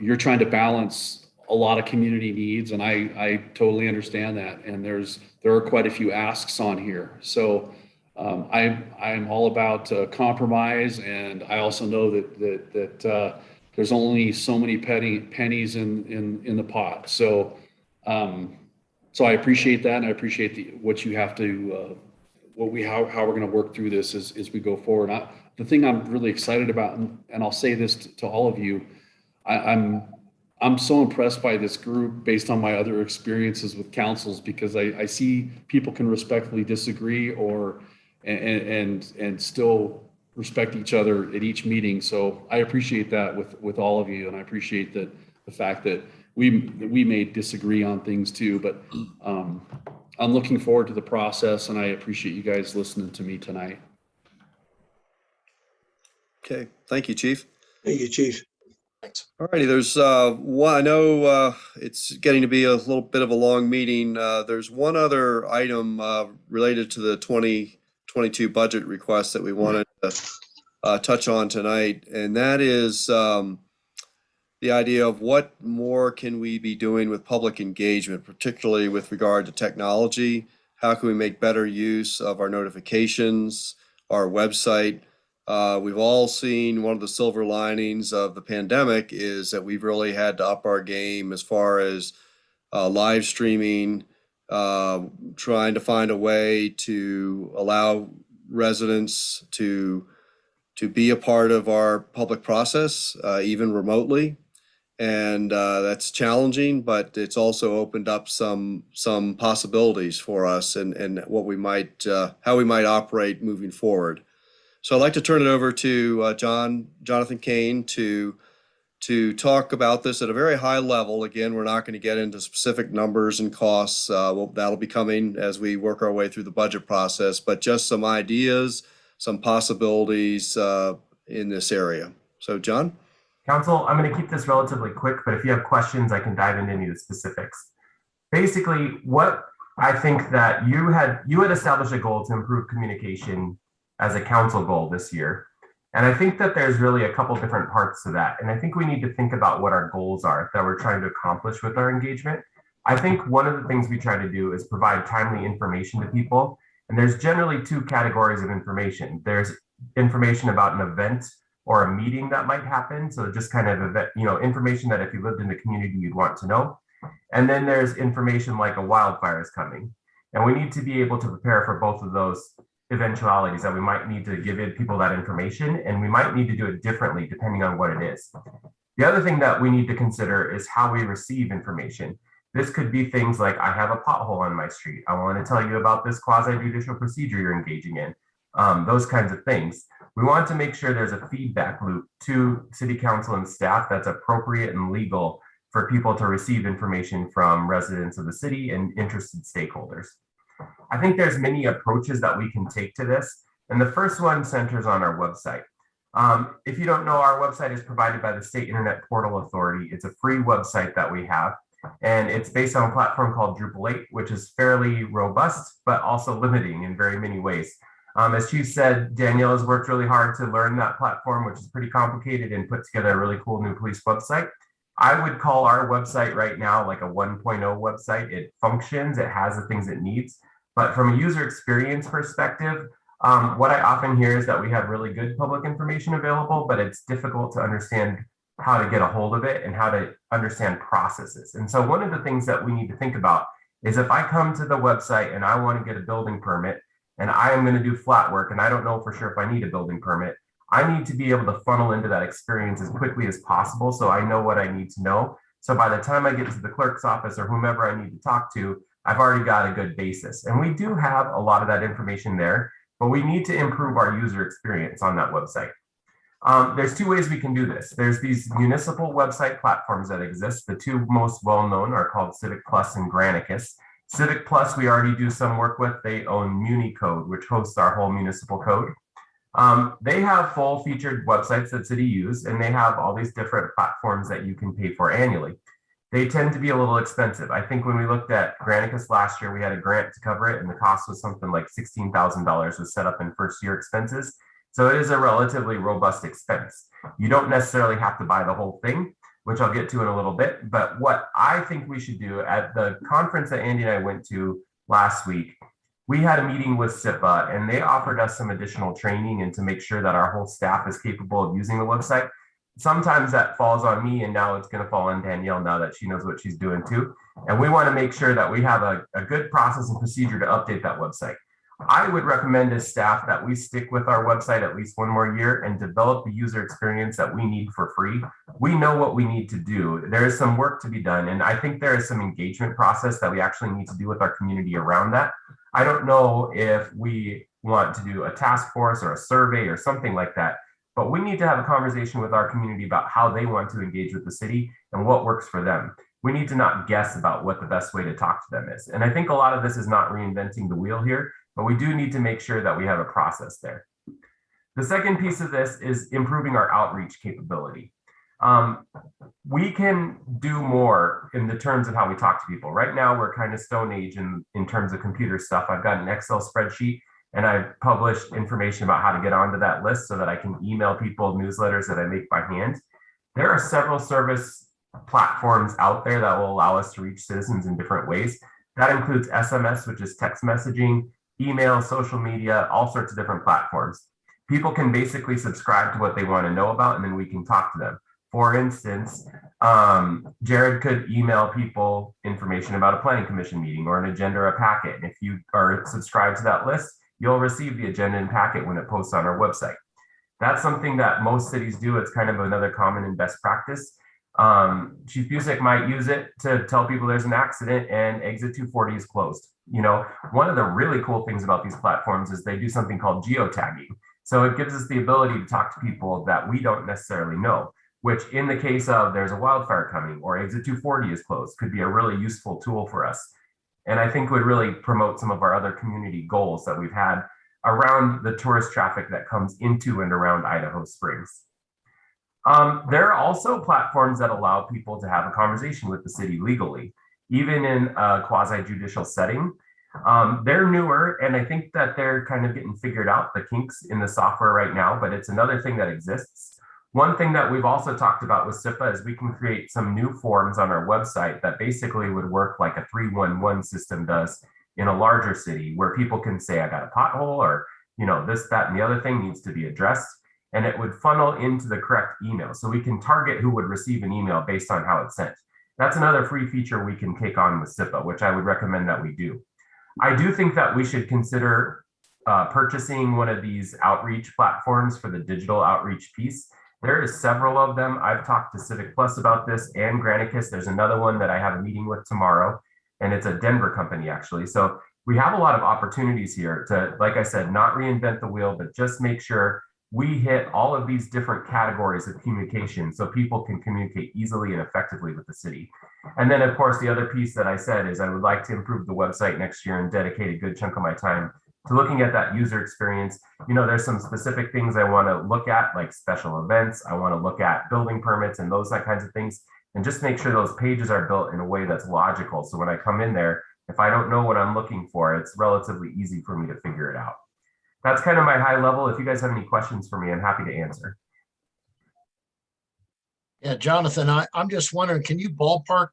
you're trying to balance a lot of community needs, and I totally understand that. And there are quite a few asks on here. So I'm all about compromise, and I also know that there's only so many pennies in the pot. So I appreciate that, and I appreciate what you have to how we're going to work through this as we go forward. The thing I'm really excited about, and I'll say this to all of you, I'm so impressed by this group based on my other experiences with councils, because I see people can respectfully disagree and still respect each other at each meeting. So I appreciate that with all of you, and I appreciate the fact that we may disagree on things too, but I'm looking forward to the process, and I appreciate you guys listening to me tonight. Okay, thank you, Chief. Thank you, Chief. Thanks. All righty, there's one, I know it's getting to be a little bit of a long meeting. There's one other item related to the 2022 budget request that we wanted to touch on tonight, and that is the idea of what more can we be doing with public engagement, particularly with regard to technology. How can we make better use of our notifications, our website? We've all seen one of the silver linings of the pandemic is that we've really had to up our game as far as live streaming, trying to find a way to allow residents to be a part of our public process, even remotely. And that's challenging, but it's also opened up some possibilities for us and what we might, how we might operate moving forward. So I'd like to turn it over to Jonathan Kane to talk about this at a very high level. Again, we're not going to get into specific numbers and costs. That'll be coming as we work our way through the budget process, but just some ideas, some possibilities in this area. So, John? Council, I'm going to keep this relatively quick, but if you have questions, I can dive into any of the specifics. Basically, what I think that you had established a goal to improve communication as a council goal this year. And I think that there's really a couple different parts to that. And I think we need to think about what our goals are that we're trying to accomplish with our engagement. I think one of the things we try to do is provide timely information to people. And there's generally two categories of information. There's information about an event or a meeting that might happen. So just kind of event, information that if you lived in the community, you'd want to know. And then there's information like a wildfire is coming. And we need to be able to prepare for both of those eventualities, that we might need to give people that information, and we might need to do it differently depending on what it is. The other thing that we need to consider is how we receive information. This could be things like, I have a pothole on my street. I want to tell you about this quasi-judicial procedure you're engaging in. Those kinds of things. We want to make sure there's a feedback loop to city council and staff that's appropriate and legal for people to receive information from residents of the city and interested stakeholders. I think there's many approaches that we can take to this. And the first one centers on our website. If you don't know, our website is provided by the State Internet Portal Authority. It's a free website that we have, and it's based on a platform called Drupal 8, which is fairly robust, but also limiting in very many ways. As Chief said, Danielle has worked really hard to learn that platform, which is pretty complicated, and put together a really cool new police website. I would call our website right now like a 1.0 website. It functions, it has the things it needs. But from a user experience perspective, what I often hear is that we have really good public information available, but it's difficult to understand how to get a hold of it and how to understand processes. And so one of the things that we need to think about is, if I come to the website and I want to get a building permit and I am going to do flat work and I don't know for sure if I need a building permit, I need to be able to funnel into that experience as quickly as possible so I know what I need to know. So by the time I get to the clerk's office or whomever I need to talk to, I've already got a good basis. And we do have a lot of that information there, but we need to improve our user experience on that website. There's two ways we can do this. There's these municipal website platforms that exist. The two most well-known are called Civic Plus and Granicus. Civic Plus, we already do some work with. They own MuniCode, which hosts our whole municipal code. They have full featured websites that city use, and they have all these different platforms that you can pay for annually. They tend to be a little expensive. I think when we looked at Granicus last year, we had a grant to cover it, and the cost was something like $16,000 was set up in first year expenses. So it is a relatively robust expense. You don't necessarily have to buy the whole thing, which I'll get to in a little bit. But what I think we should do, at the conference that Andy and I went to last week, we had a meeting with SIPA, and they offered us some additional training and to make sure that our whole staff is capable of using the website. Sometimes that falls on me, and now it's going to fall on Danielle now that she knows what she's doing too. And we want to make sure that we have a good process and procedure to update that website. I would recommend as staff that we stick with our website at least one more year and develop the user experience that we need for free. We know what we need to do. There is some work to be done, and I think there is some engagement process that we actually need to do with our community around that. I don't know if we want to do a task force or a survey or something like that, but we need to have a conversation with our community about how they want to engage with the city and what works for them. We need to not guess about what the best way to talk to them is. And I think a lot of this is not reinventing the wheel here, but we do need to make sure that we have a process there. The second piece of this is improving our outreach capability. We can do more in the terms of how we talk to people. Right now, we're kind of stone age in terms of computer stuff. I've got an Excel spreadsheet, and I've published information about how to get onto that list so that I can email people newsletters that I make by hand. There are several service platforms out there that will allow us to reach citizens in different ways. That includes SMS, which is text messaging, email, social media, all sorts of different platforms. People can basically subscribe to what they want to know about, and then we can talk to them. For instance, Jared could email people information about a planning commission meeting or an agenda or a packet. And if you are subscribed to that list, you'll receive the agenda and packet when it posts on our website. That's something that most cities do. It's kind of another common and best practice. Chief Busick might use it to tell people there's an accident and exit 240 is closed. You know, one of the really cool things about these platforms is they do something called geotagging. So it gives us the ability to talk to people that we don't necessarily know, which in the case of there's a wildfire coming or exit 240 is closed could be a really useful tool for us. And I think would really promote some of our other community goals that we've had around the tourist traffic that comes into and around Idaho Springs. There are also platforms that allow people to have a conversation with the city legally, even in a quasi-judicial setting. They're newer, and I think that they're kind of getting figured out, the kinks in the software right now, but it's another thing that exists. One thing that we've also talked about with SIPA is we can create some new forms on our website that basically would work like a 311 system does in a larger city, where people can say, I got a pothole, or, you know, this, that, and the other thing needs to be addressed. And it would funnel into the correct email. So we can target who would receive an email based on how it's sent. That's another free feature we can take on with SIPA, which I would recommend that we do. I do think that we should consider purchasing one of these outreach platforms for the digital outreach piece. There is several of them. I've talked to Civic Plus about this and Granicus. There's another one that I have a meeting with tomorrow, and it's a Denver company actually. So we have a lot of opportunities here to, like I said, not reinvent the wheel, but just make sure we hit all of these different categories of communication so people can communicate easily and effectively with the city. And then of course, the other piece that I said is I would like to improve the website next year and dedicate a good chunk of my time to looking at that user experience. You know, there's some specific things I want to look at, like special events. I want to look at building permits and those kinds of things, and just make sure those pages are built in a way that's logical. So when I come in there, if I don't know what I'm looking for, it's relatively easy for me to figure it out. That's kind of my high level. If you guys have any questions for me, I'm happy to answer. Yeah, Jonathan, I'm just wondering, can you ballpark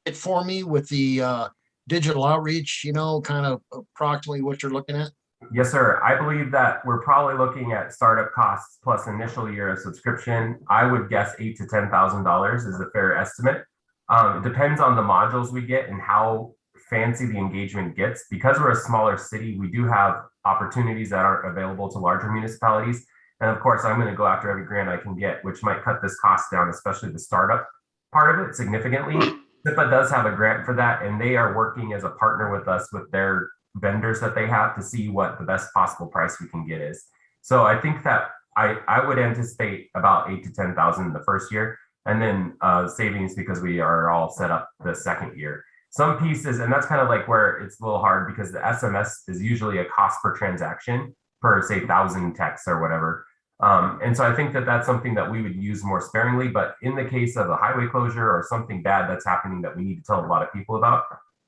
it for me with the digital outreach, you know, kind of approximately what you're looking at? Yes, sir. I believe that we're probably looking at startup costs plus initial year of subscription. I would guess $8,000 to $10,000 is a fair estimate. It depends on the modules we get and how fancy the engagement gets. Because we're a smaller city, we do have opportunities that aren't available to larger municipalities. And of course, I'm going to go after every grant I can get, which might cut this cost down, especially the startup part of it significantly. SIPA does have a grant for that, and they are working as a partner with us with their vendors that they have to see what the best possible price we can get is. So I think that I would anticipate about 8,000 to 10,000 in the first year, and then savings because we are all set up the second year. Some pieces, and that's kind of like where it's a little hard because the SMS is usually a cost per transaction per say 1,000 texts or whatever. And so I think that that's something that we would use more sparingly, but in the case of a highway closure or something bad that's happening that we need to tell a lot of people about,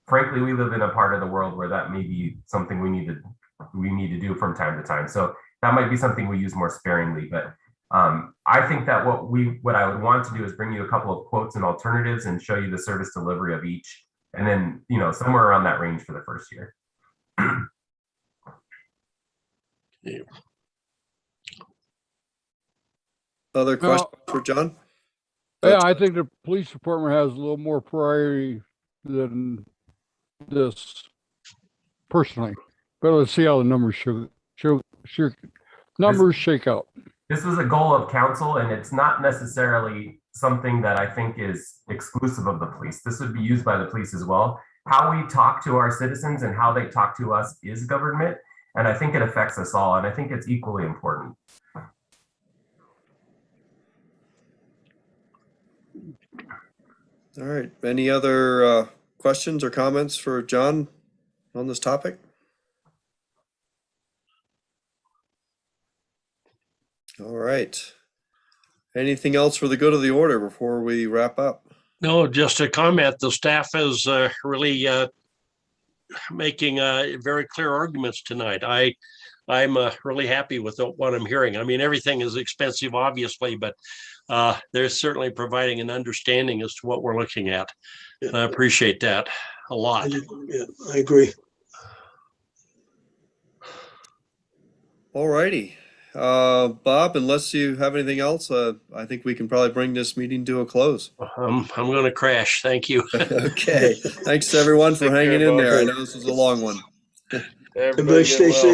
frankly, we live in a part of the world where that may be something we need to do from time to time. So that might be something we use more sparingly, but I think that what I would want to do is bring you a couple of quotes and alternatives and show you the service delivery of each. And then, you know, somewhere around that range for the first year. Other questions for John? Yeah, I think the police department has a little more priority than this personally, but let's see how the numbers shake out. This was a goal of council, and it's not necessarily something that I think is exclusive of the police. This would be used by the police as well. How we talk to our citizens and how they talk to us is government, and I think it affects us all, and I think it's equally important. All right. Any other questions or comments for John on this topic? All right. Anything else for the good of the order before we wrap up? No, just a comment. The staff is really making very clear arguments tonight. I'm really happy with what I'm hearing. I mean, everything is expensive, obviously, but they're certainly providing an understanding as to what we're looking at. And I appreciate that a lot. Yeah, I agree. All righty. Bob, unless you have anything else, I think we can probably bring this meeting to a close. I'm going to crash. Thank you. Okay. Thanks everyone for hanging in there. I know this was a long one. Everybody stay safe.